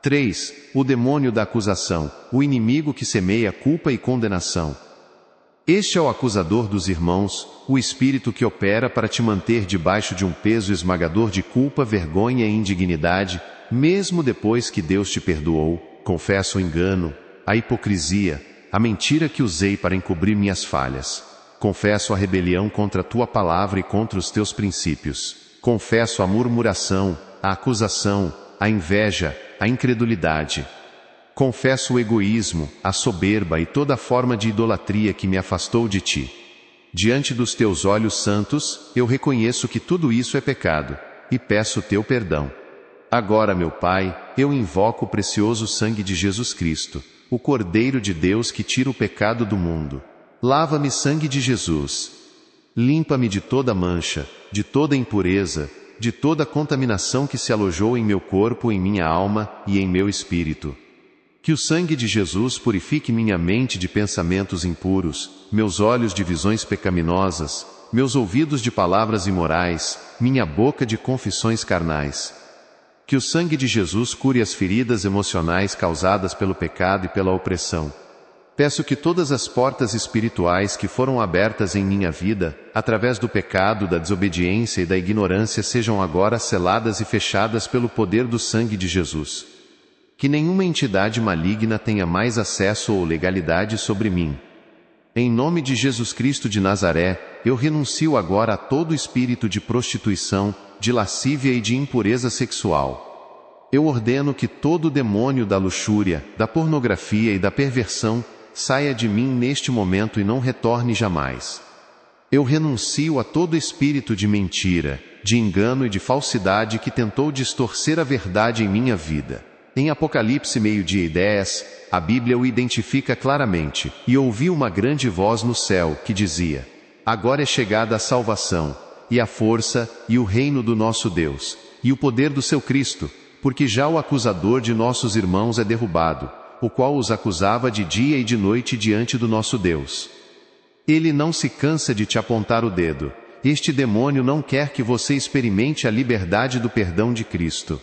Speaker 1: 3. O demônio da acusação, o inimigo que semeia culpa e condenação. Este é o acusador dos irmãos, o espírito que opera para te manter debaixo de um peso esmagador de culpa, vergonha e indignidade, mesmo depois que Deus te perdoou. Confesso o engano, a hipocrisia, a mentira que usei para encobrir minhas falhas. Confesso a rebelião contra a tua palavra e contra os teus princípios. Confesso a murmuração, a acusação, a inveja, a incredulidade. Confesso o egoísmo, a soberba e toda forma de idolatria que me afastou de ti. Diante dos teus olhos santos, eu reconheço que tudo isso é pecado, e peço teu perdão. Agora, meu Pai, eu invoco o precioso sangue de Jesus Cristo, o Cordeiro de Deus que tira o pecado do mundo. Lava-me, sangue de Jesus. Limpa-me de toda mancha, de toda impureza, de toda contaminação que se alojou em meu corpo, em minha alma e em meu espírito. Que o sangue de Jesus purifique minha mente de pensamentos impuros, meus olhos de visões pecaminosas, meus ouvidos de palavras imorais, minha boca de confissões carnais. Que o sangue de Jesus cure as feridas emocionais causadas pelo pecado e pela opressão. Peço que todas as portas espirituais que foram abertas em minha vida, através do pecado, da desobediência e da ignorância, sejam agora seladas e fechadas pelo poder do sangue de Jesus. Que nenhuma entidade maligna tenha mais acesso ou legalidade sobre mim. Em nome de Jesus Cristo de Nazaré, eu renuncio agora a todo espírito de prostituição, de lascívia e de impureza sexual. Eu ordeno que todo demônio da luxúria, da pornografia e da perversão saia de mim neste momento e não retorne jamais. Eu renuncio a todo espírito de mentira, de engano e de falsidade que tentou distorcer a verdade em minha vida. Em Apocalipse 12:10, a Bíblia o identifica claramente. E ouvi uma grande voz no céu, que dizia: Agora é chegada a salvação, e a força, e o reino do nosso Deus, e o poder do seu Cristo, porque já o acusador de nossos irmãos é derrubado, o qual os acusava de dia e de noite diante do nosso Deus. Ele não se cansa de te apontar o dedo. Este demônio não quer que você experimente a liberdade do perdão de Cristo.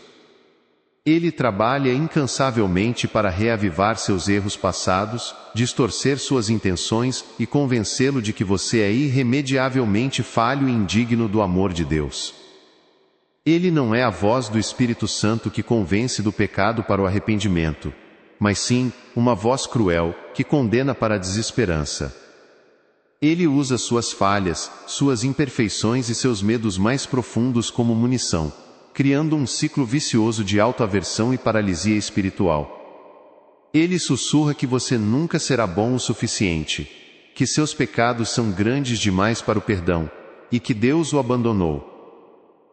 Speaker 1: Ele trabalha incansavelmente para reavivar seus erros passados, distorcer suas intenções e convencê-lo de que você é irremediavelmente falho e indigno do amor de Deus. Ele não é a voz do Espírito Santo que convence do pecado para o arrependimento, mas sim, uma voz cruel, que condena para a desesperança. Ele usa suas falhas, suas imperfeições e seus medos mais profundos como munição, criando um ciclo vicioso de autoaversão e paralisia espiritual. Ele sussurra que você nunca será bom o suficiente, que seus pecados são grandes demais para o perdão, e que Deus o abandonou.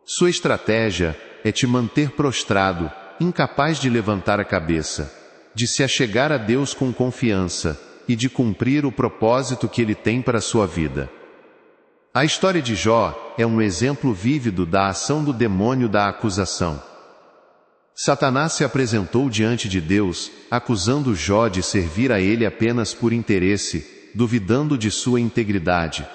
Speaker 1: Sua estratégia é te manter prostrado, incapaz de levantar a cabeça, de se achegar a Deus com confiança, e de cumprir o propósito que Ele tem para a sua vida. A história de Jó é um exemplo vívido da ação do demônio da acusação. Satanás se apresentou diante de Deus, acusando Jó de servir a ele apenas por interesse, duvidando de sua integridade.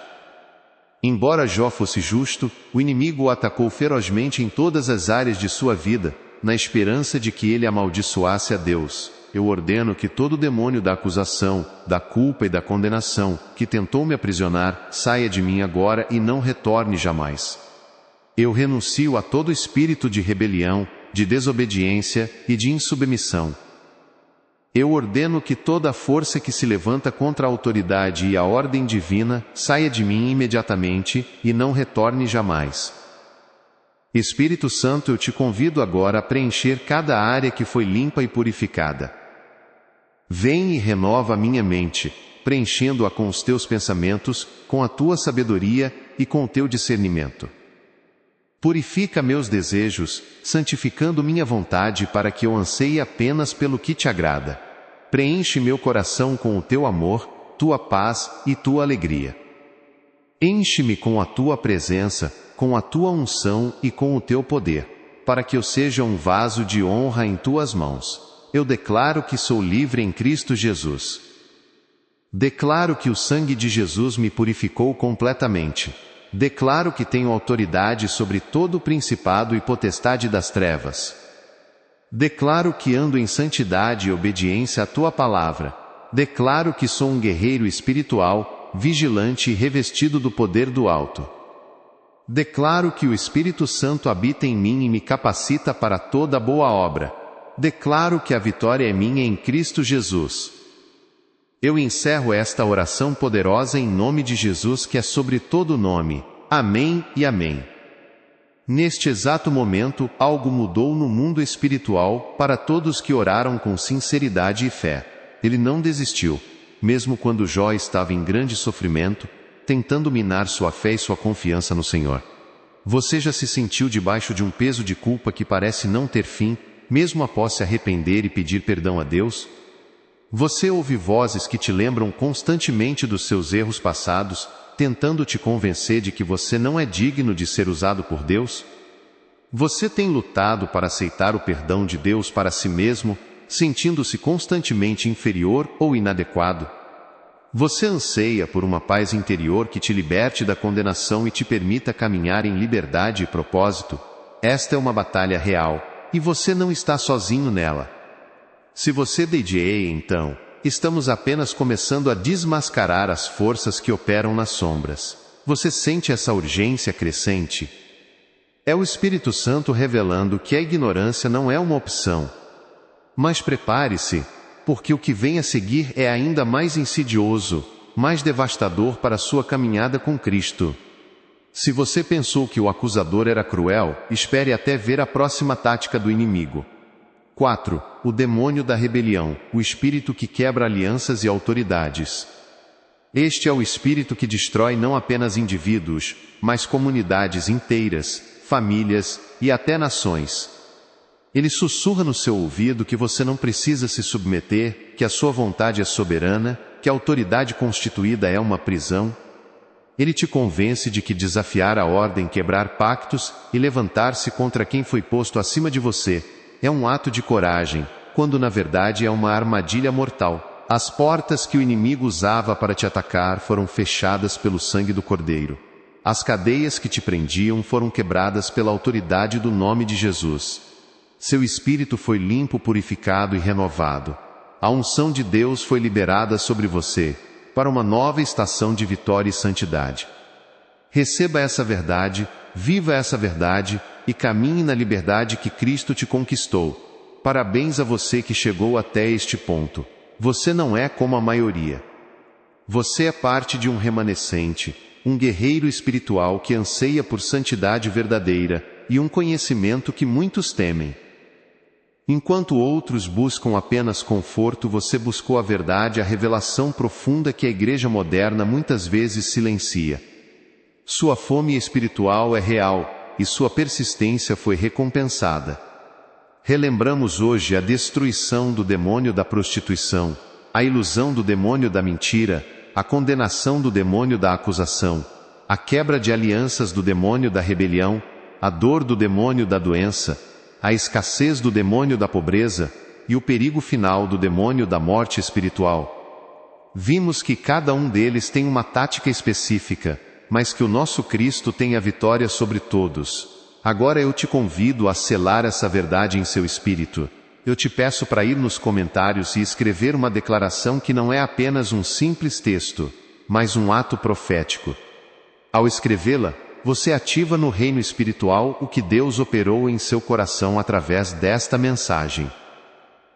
Speaker 1: Embora Jó fosse justo, o inimigo o atacou ferozmente em todas as áreas de sua vida, na esperança de que ele amaldiçoasse a Deus. Eu ordeno que todo demônio da acusação, da culpa e da condenação, que tentou me aprisionar, saia de mim agora e não retorne jamais. Eu renuncio a todo espírito de rebelião, de desobediência e de insubmissão. Eu ordeno que toda força que se levanta contra a autoridade e a ordem divina, saia de mim imediatamente e não retorne jamais. Espírito Santo, eu te convido agora a preencher cada área que foi limpa e purificada. Vem e renova a minha mente, preenchendo-a com os teus pensamentos, com a tua sabedoria e com o teu discernimento. Purifica meus desejos, santificando minha vontade para que eu anseie apenas pelo que te agrada. Preenche meu coração com o teu amor, tua paz e tua alegria. Enche-me com a tua presença, com a tua unção e com o teu poder, para que eu seja um vaso de honra em tuas mãos. Eu declaro que sou livre em Cristo Jesus. Declaro que o sangue de Jesus me purificou completamente. Declaro que tenho autoridade sobre todo o principado e potestade das trevas. Declaro que ando em santidade e obediência à tua palavra. Declaro que sou um guerreiro espiritual, vigilante e revestido do poder do alto. Declaro que o Espírito Santo habita em mim e me capacita para toda boa obra. Declaro que a vitória é minha em Cristo Jesus. Eu encerro esta oração poderosa em nome de Jesus, que é sobre todo nome. Amém e amém. Neste exato momento, algo mudou no mundo espiritual para todos que oraram com sinceridade e fé. Ele não desistiu, mesmo quando Jó estava em grande sofrimento, tentando minar sua fé e sua confiança no Senhor. Você já se sentiu debaixo de um peso de culpa que parece não ter fim, mesmo após se arrepender e pedir perdão a Deus? Você ouve vozes que te lembram constantemente dos seus erros passados, tentando te convencer de que você não é digno de ser usado por Deus? Você tem lutado para aceitar o perdão de Deus para si mesmo, sentindo-se constantemente inferior ou inadequado? Você anseia por uma paz interior que te liberte da condenação e te permita caminhar em liberdade e propósito? Esta é uma batalha real, e você não está sozinho nela. Se você DJ, então, estamos apenas começando a desmascarar as forças que operam nas sombras. Você sente essa urgência crescente? É o Espírito Santo revelando que a ignorância não é uma opção. Mas prepare-se, porque o que vem a seguir é ainda mais insidioso, mais devastador para a sua caminhada com Cristo. Se você pensou que o acusador era cruel, espere até ver a próxima tática do inimigo. 4. O demônio da rebelião, o espírito que quebra alianças e autoridades. Este é o espírito que destrói não apenas indivíduos, mas comunidades inteiras, famílias e até nações. Ele sussurra no seu ouvido que você não precisa se submeter, que a sua vontade é soberana, que a autoridade constituída é uma prisão. Ele te convence de que desafiar a ordem, quebrar pactos e levantar-se contra quem foi posto acima de você é um ato de coragem, quando na verdade é uma armadilha mortal. As portas que o inimigo usava para te atacar foram fechadas pelo sangue do Cordeiro. As cadeias que te prendiam foram quebradas pela autoridade do nome de Jesus. Seu espírito foi limpo, purificado e renovado. A unção de Deus foi liberada sobre você, para uma nova estação de vitória e santidade. Receba essa verdade, viva essa verdade, e caminhe na liberdade que Cristo te conquistou. Parabéns a você que chegou até este ponto. Você não é como a maioria. Você é parte de um remanescente, um guerreiro espiritual que anseia por santidade verdadeira, e um conhecimento que muitos temem. Enquanto outros buscam apenas conforto, você buscou a verdade, a revelação profunda que a igreja moderna muitas vezes silencia. Sua fome espiritual é real, e sua persistência foi recompensada. Relembramos hoje a destruição do demônio da prostituição, a ilusão do demônio da mentira, a condenação do demônio da acusação, a quebra de alianças do demônio da rebelião, a dor do demônio da doença, a escassez do demônio da pobreza e o perigo final do demônio da morte espiritual. Vimos que cada um deles tem uma tática específica, mas que o nosso Cristo tem a vitória sobre todos. Agora eu te convido a selar essa verdade em seu espírito. Eu te peço para ir nos comentários e escrever uma declaração que não é apenas um simples texto, mas um ato profético. Ao escrevê-la, você ativa no reino espiritual o que Deus operou em seu coração através desta mensagem.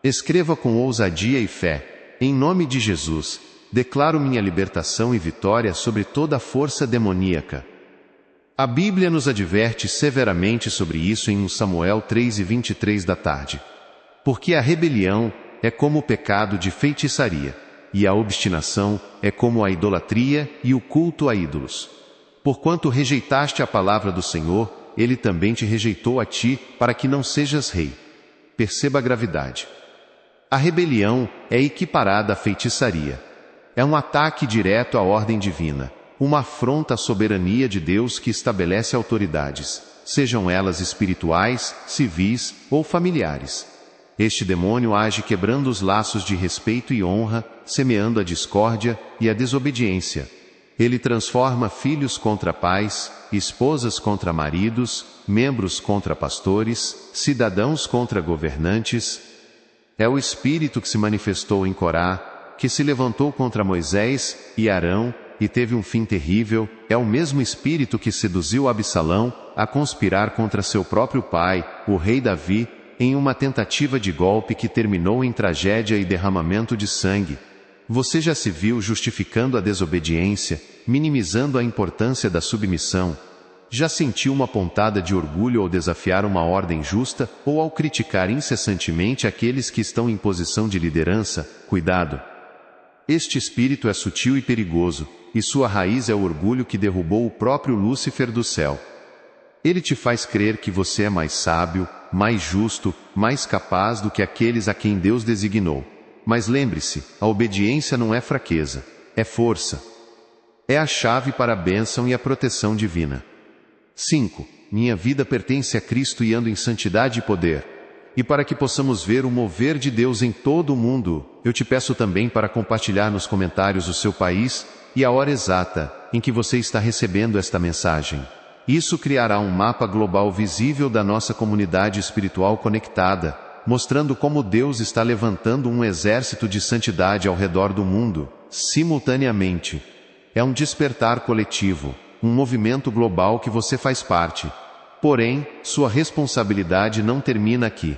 Speaker 1: Escreva com ousadia e fé. Em nome de Jesus, declaro minha libertação e vitória sobre toda a força demoníaca. A Bíblia nos adverte severamente sobre isso em 1 Samuel 3:23 da tarde. Porque a rebelião é como o pecado de feitiçaria, e a obstinação é como a idolatria e o culto a ídolos. Porquanto rejeitaste a palavra do Senhor, Ele também te rejeitou a ti, para que não sejas rei. Perceba a gravidade. A rebelião é equiparada à feitiçaria. É um ataque direto à ordem divina, uma afronta à soberania de Deus que estabelece autoridades, sejam elas espirituais, civis ou familiares. Este demônio age quebrando os laços de respeito e honra, semeando a discórdia e a desobediência. Ele transforma filhos contra pais, esposas contra maridos, membros contra pastores, cidadãos contra governantes. É o espírito que se manifestou em Corá, que se levantou contra Moisés e Arão, e teve um fim terrível. É o mesmo espírito que seduziu Absalão a conspirar contra seu próprio pai, o rei Davi, em uma tentativa de golpe que terminou em tragédia e derramamento de sangue. Você já se viu justificando a desobediência, minimizando a importância da submissão? Já sentiu uma pontada de orgulho ao desafiar uma ordem justa ou ao criticar incessantemente aqueles que estão em posição de liderança? Cuidado! Este espírito é sutil e perigoso, e sua raiz é o orgulho que derrubou o próprio Lúcifer do céu. Ele te faz crer que você é mais sábio, mais justo, mais capaz do que aqueles a quem Deus designou. Mas lembre-se, a obediência não é fraqueza, é força. É a chave para a bênção e a proteção divina. 5. Minha vida pertence a Cristo e ando em santidade e poder. E para que possamos ver o mover de Deus em todo o mundo, eu te peço também para compartilhar nos comentários o seu país e a hora exata em que você está recebendo esta mensagem. Isso criará um mapa global visível da nossa comunidade espiritual conectada, mostrando como Deus está levantando um exército de santidade ao redor do mundo, simultaneamente. É um despertar coletivo, um movimento global que você faz parte. Porém, sua responsabilidade não termina aqui.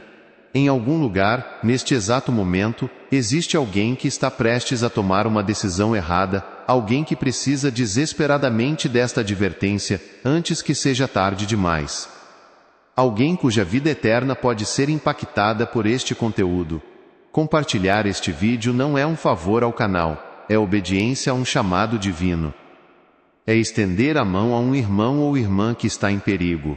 Speaker 1: Em algum lugar, neste exato momento, existe alguém que está prestes a tomar uma decisão errada, alguém que precisa desesperadamente desta advertência, antes que seja tarde demais. Alguém cuja vida eterna pode ser impactada por este conteúdo. Compartilhar este vídeo não é um favor ao canal, é obediência a um chamado divino. É estender a mão a um irmão ou irmã que está em perigo.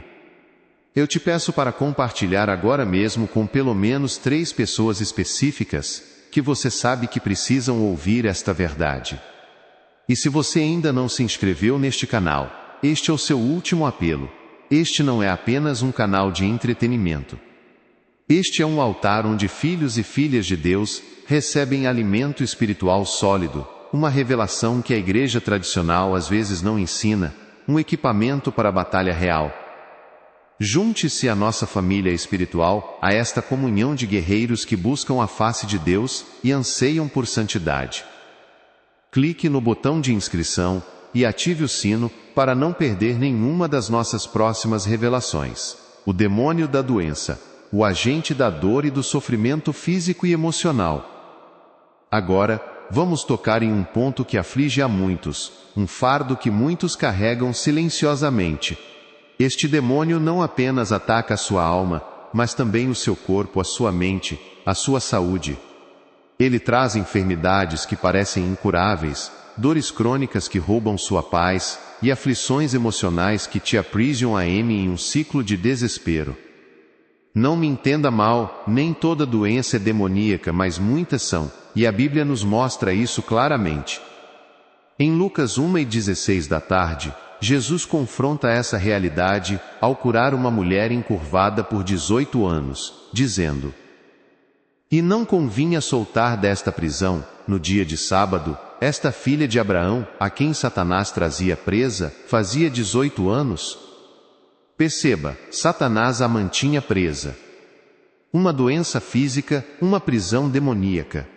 Speaker 1: Eu te peço para compartilhar agora mesmo com pelo menos 3 pessoas específicas, que você sabe que precisam ouvir esta verdade. E se você ainda não se inscreveu neste canal, este é o seu último apelo. Este não é apenas um canal de entretenimento. Este é um altar onde filhos e filhas de Deus recebem alimento espiritual sólido, uma revelação que a igreja tradicional às vezes não ensina, um equipamento para a batalha real. Junte-se à nossa família espiritual, a esta comunhão de guerreiros que buscam a face de Deus e anseiam por santidade. Clique no botão de inscrição e ative o sino para não perder nenhuma das nossas próximas revelações. O demônio da doença, o agente da dor e do sofrimento físico e emocional. Agora, vamos tocar em um ponto que aflige a muitos, um fardo que muitos carregam silenciosamente. Este demônio não apenas ataca a sua alma, mas também o seu corpo, a sua mente, a sua saúde. Ele traz enfermidades que parecem incuráveis, dores crônicas que roubam sua paz, e aflições emocionais que te aprisionam em um ciclo de desespero. Não me entenda mal, nem toda doença é demoníaca, mas muitas são, e a Bíblia nos mostra isso claramente. Em Lucas 1:16 da tarde, Jesus confronta essa realidade ao curar uma mulher encurvada por 18 anos, dizendo: "E não convinha soltar desta prisão, no dia de sábado, esta filha de Abraão, a quem Satanás trazia presa, fazia 18 anos?" Perceba, Satanás a mantinha presa. Uma doença física, uma prisão demoníaca.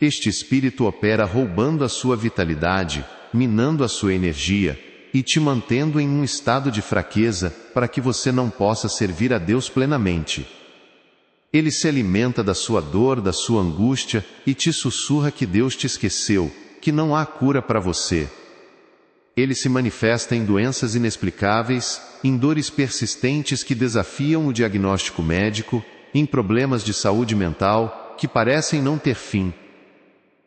Speaker 1: Este espírito opera roubando a sua vitalidade, minando a sua energia, e te mantendo em um estado de fraqueza, para que você não possa servir a Deus plenamente. Ele se alimenta da sua dor, da sua angústia, e te sussurra que Deus te esqueceu, que não há cura para você. Ele se manifesta em doenças inexplicáveis, em dores persistentes que desafiam o diagnóstico médico, em problemas de saúde mental, que parecem não ter fim.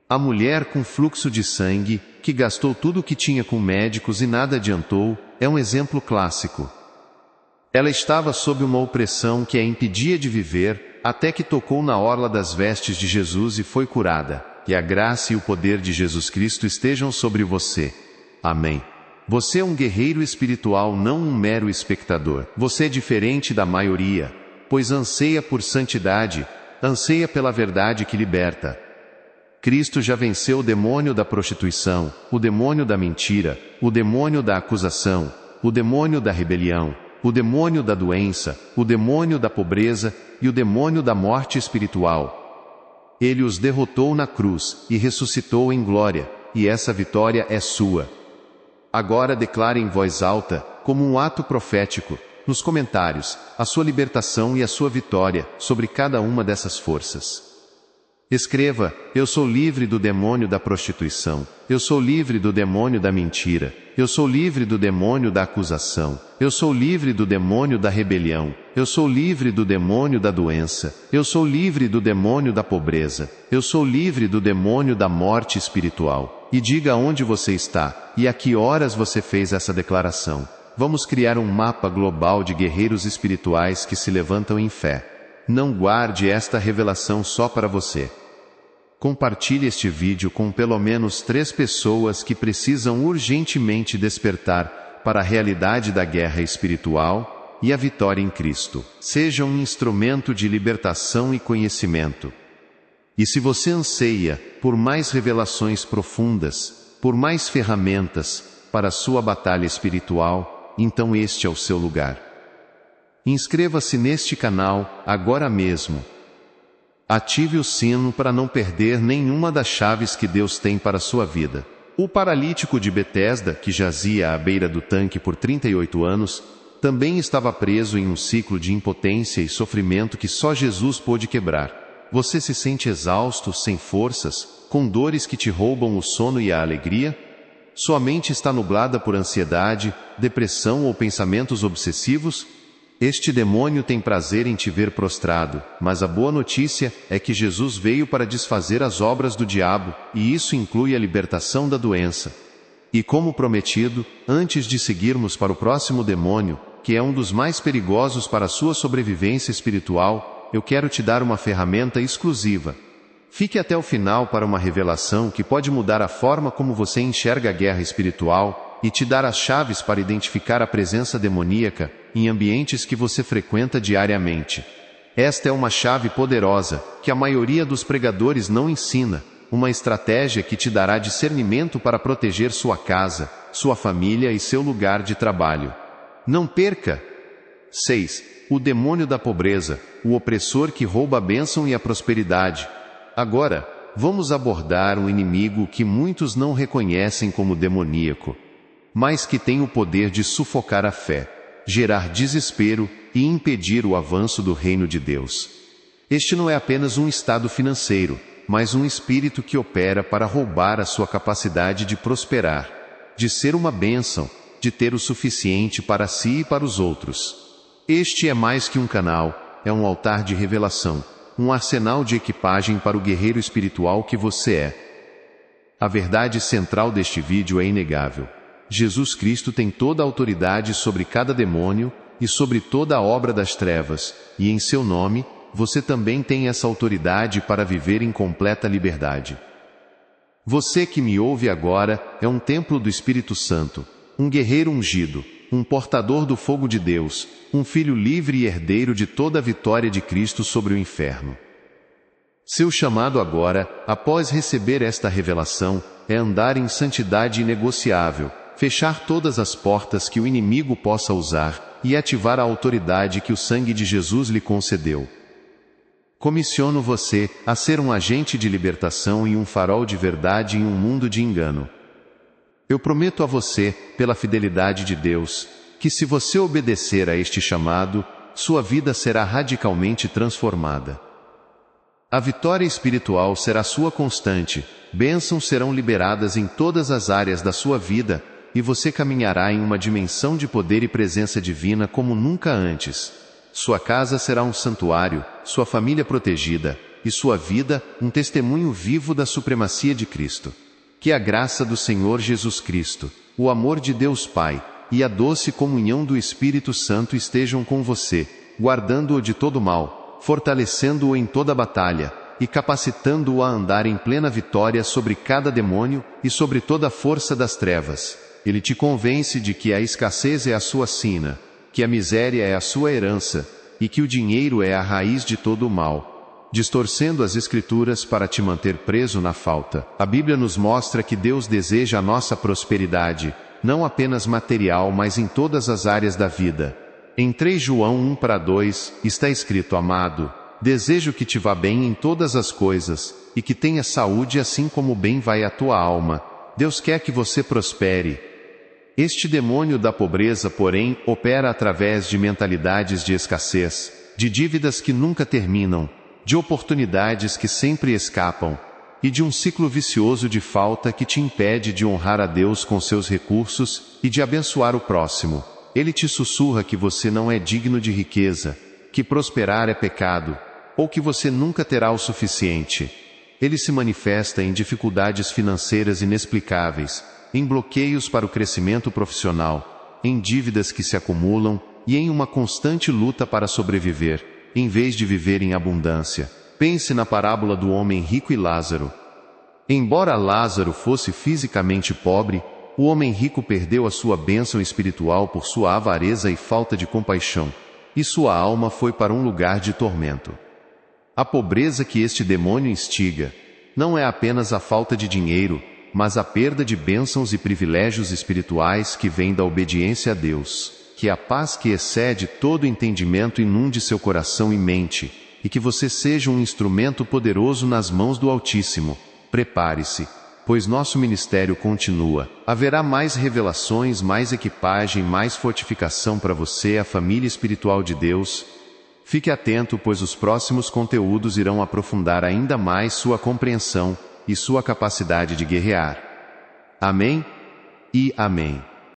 Speaker 1: A mulher com fluxo de sangue, que gastou tudo o que tinha com médicos e nada adiantou, é um exemplo clássico. Ela estava sob uma opressão que a impedia de viver, até que tocou na orla das vestes de Jesus e foi curada. Que a graça e o poder de Jesus Cristo estejam sobre você. Amém. Você é um guerreiro espiritual, não um mero espectador. Você é diferente da maioria, pois anseia por santidade, anseia pela verdade que liberta. Cristo já venceu o demônio da prostituição, o demônio da mentira, o demônio da acusação, o demônio da rebelião, o demônio da doença, o demônio da pobreza e o demônio da morte espiritual. Ele os derrotou na cruz e ressuscitou em glória, e essa vitória é sua. Agora declare em voz alta, como um ato profético, nos comentários, a sua libertação e a sua vitória sobre cada uma dessas forças. Escreva: eu sou livre do demônio da prostituição, eu sou livre do demônio da mentira, eu sou livre do demônio da acusação, eu sou livre do demônio da rebelião, eu sou livre do demônio da doença, eu sou livre do demônio da pobreza, eu sou livre do demônio da morte espiritual. E diga onde você está, e a que horas você fez essa declaração. Vamos criar um mapa global de guerreiros espirituais que se levantam em fé. Não guarde esta revelação só para você. Compartilhe este vídeo com pelo menos 3 pessoas que precisam urgentemente despertar para a realidade da guerra espiritual e a vitória em Cristo. Seja um instrumento de libertação e conhecimento. E se você anseia por mais revelações profundas, por mais ferramentas para a sua batalha espiritual, então este é o seu lugar. Inscreva-se neste canal agora mesmo. Ative o sino para não perder nenhuma das chaves que Deus tem para a sua vida. O paralítico de Betesda, que jazia à beira do tanque por 38 anos, também estava preso em um ciclo de impotência e sofrimento que só Jesus pôde quebrar. Você se sente exausto, sem forças, com dores que te roubam o sono e a alegria? Sua mente está nublada por ansiedade, depressão ou pensamentos obsessivos? Este demônio tem prazer em te ver prostrado, mas a boa notícia é que Jesus veio para desfazer as obras do diabo, e isso inclui a libertação da doença. E como prometido, antes de seguirmos para o próximo demônio, que é um dos mais perigosos para a sua sobrevivência espiritual, eu quero te dar uma ferramenta exclusiva. Fique até o final para uma revelação que pode mudar a forma como você enxerga a guerra espiritual e te dar as chaves para identificar a presença demoníaca em ambientes que você frequenta diariamente. Esta é uma chave poderosa que a maioria dos pregadores não ensina, uma estratégia que te dará discernimento para proteger sua casa, sua família e seu lugar de trabalho. Não perca! 6. O demônio da pobreza, o opressor que rouba a bênção e a prosperidade. Agora, vamos abordar um inimigo que muitos não reconhecem como demoníaco, mas que tem o poder de sufocar a fé, gerar desespero e impedir o avanço do reino de Deus. Este não é apenas um estado financeiro, mas um espírito que opera para roubar a sua capacidade de prosperar, de ser uma bênção, de ter o suficiente para si e para os outros. Este é mais que um canal, é um altar de revelação, um arsenal de equipagem para o guerreiro espiritual que você é. A verdade central deste vídeo é inegável. Jesus Cristo tem toda a autoridade sobre cada demônio e sobre toda a obra das trevas, e em seu nome, você também tem essa autoridade para viver em completa liberdade. Você que me ouve agora é um templo do Espírito Santo, um guerreiro ungido, um portador do fogo de Deus, um filho livre e herdeiro de toda a vitória de Cristo sobre o inferno. Seu chamado agora, após receber esta revelação, é andar em santidade inegociável, fechar todas as portas que o inimigo possa usar e ativar a autoridade que o sangue de Jesus lhe concedeu. Comissiono você a ser um agente de libertação e um farol de verdade em um mundo de engano. Eu prometo a você, pela fidelidade de Deus, que se você obedecer a este chamado, sua vida será radicalmente transformada. A vitória espiritual será sua constante, bênçãos serão liberadas em todas as áreas da sua vida, e você caminhará em uma dimensão de poder e presença divina como nunca antes. Sua casa será um santuário, sua família protegida, e sua vida um testemunho vivo da supremacia de Cristo. Que a graça do Senhor Jesus Cristo, o amor de Deus Pai, e a doce comunhão do Espírito Santo estejam com você, guardando-o de todo mal, fortalecendo-o em toda batalha, e capacitando-o a andar em plena vitória sobre cada demônio e sobre toda a força das trevas. Ele te convence de que a escassez é a sua sina, que a miséria é a sua herança, e que o dinheiro é a raiz de todo o mal, distorcendo as Escrituras para te manter preso na falta. A Bíblia nos mostra que Deus deseja a nossa prosperidade, não apenas material, mas em todas as áreas da vida. Em 3 João 1:2, está escrito: Amado, desejo que te vá bem em todas as coisas, e que tenha saúde assim como bem vai a tua alma. Deus quer que você prospere. Este demônio da pobreza, porém, opera através de mentalidades de escassez, de dívidas que nunca terminam, de oportunidades que sempre escapam, e de um ciclo vicioso de falta que te impede de honrar a Deus com seus recursos e de abençoar o próximo. Ele te sussurra que você não é digno de riqueza, que prosperar é pecado, ou que você nunca terá o suficiente. Ele se manifesta em dificuldades financeiras inexplicáveis, em bloqueios para o crescimento profissional, em dívidas que se acumulam e em uma constante luta para sobreviver, em vez de viver em abundância. Pense na parábola do homem rico e Lázaro. Embora Lázaro fosse fisicamente pobre, o homem rico perdeu a sua bênção espiritual por sua avareza e falta de compaixão, e sua alma foi para um lugar de tormento. A pobreza que este demônio instiga não é apenas a falta de dinheiro, mas a perda de bênçãos e privilégios espirituais que vêm da obediência a Deus. Que a paz que excede todo entendimento inunde seu coração e mente, e que você seja um instrumento poderoso nas mãos do Altíssimo. Prepare-se, pois nosso ministério continua. Haverá mais revelações, mais equipagem, mais fortificação para você, a família espiritual de Deus. Fique atento, pois os próximos conteúdos irão aprofundar ainda mais sua compreensão e sua capacidade de guerrear. Amém e amém.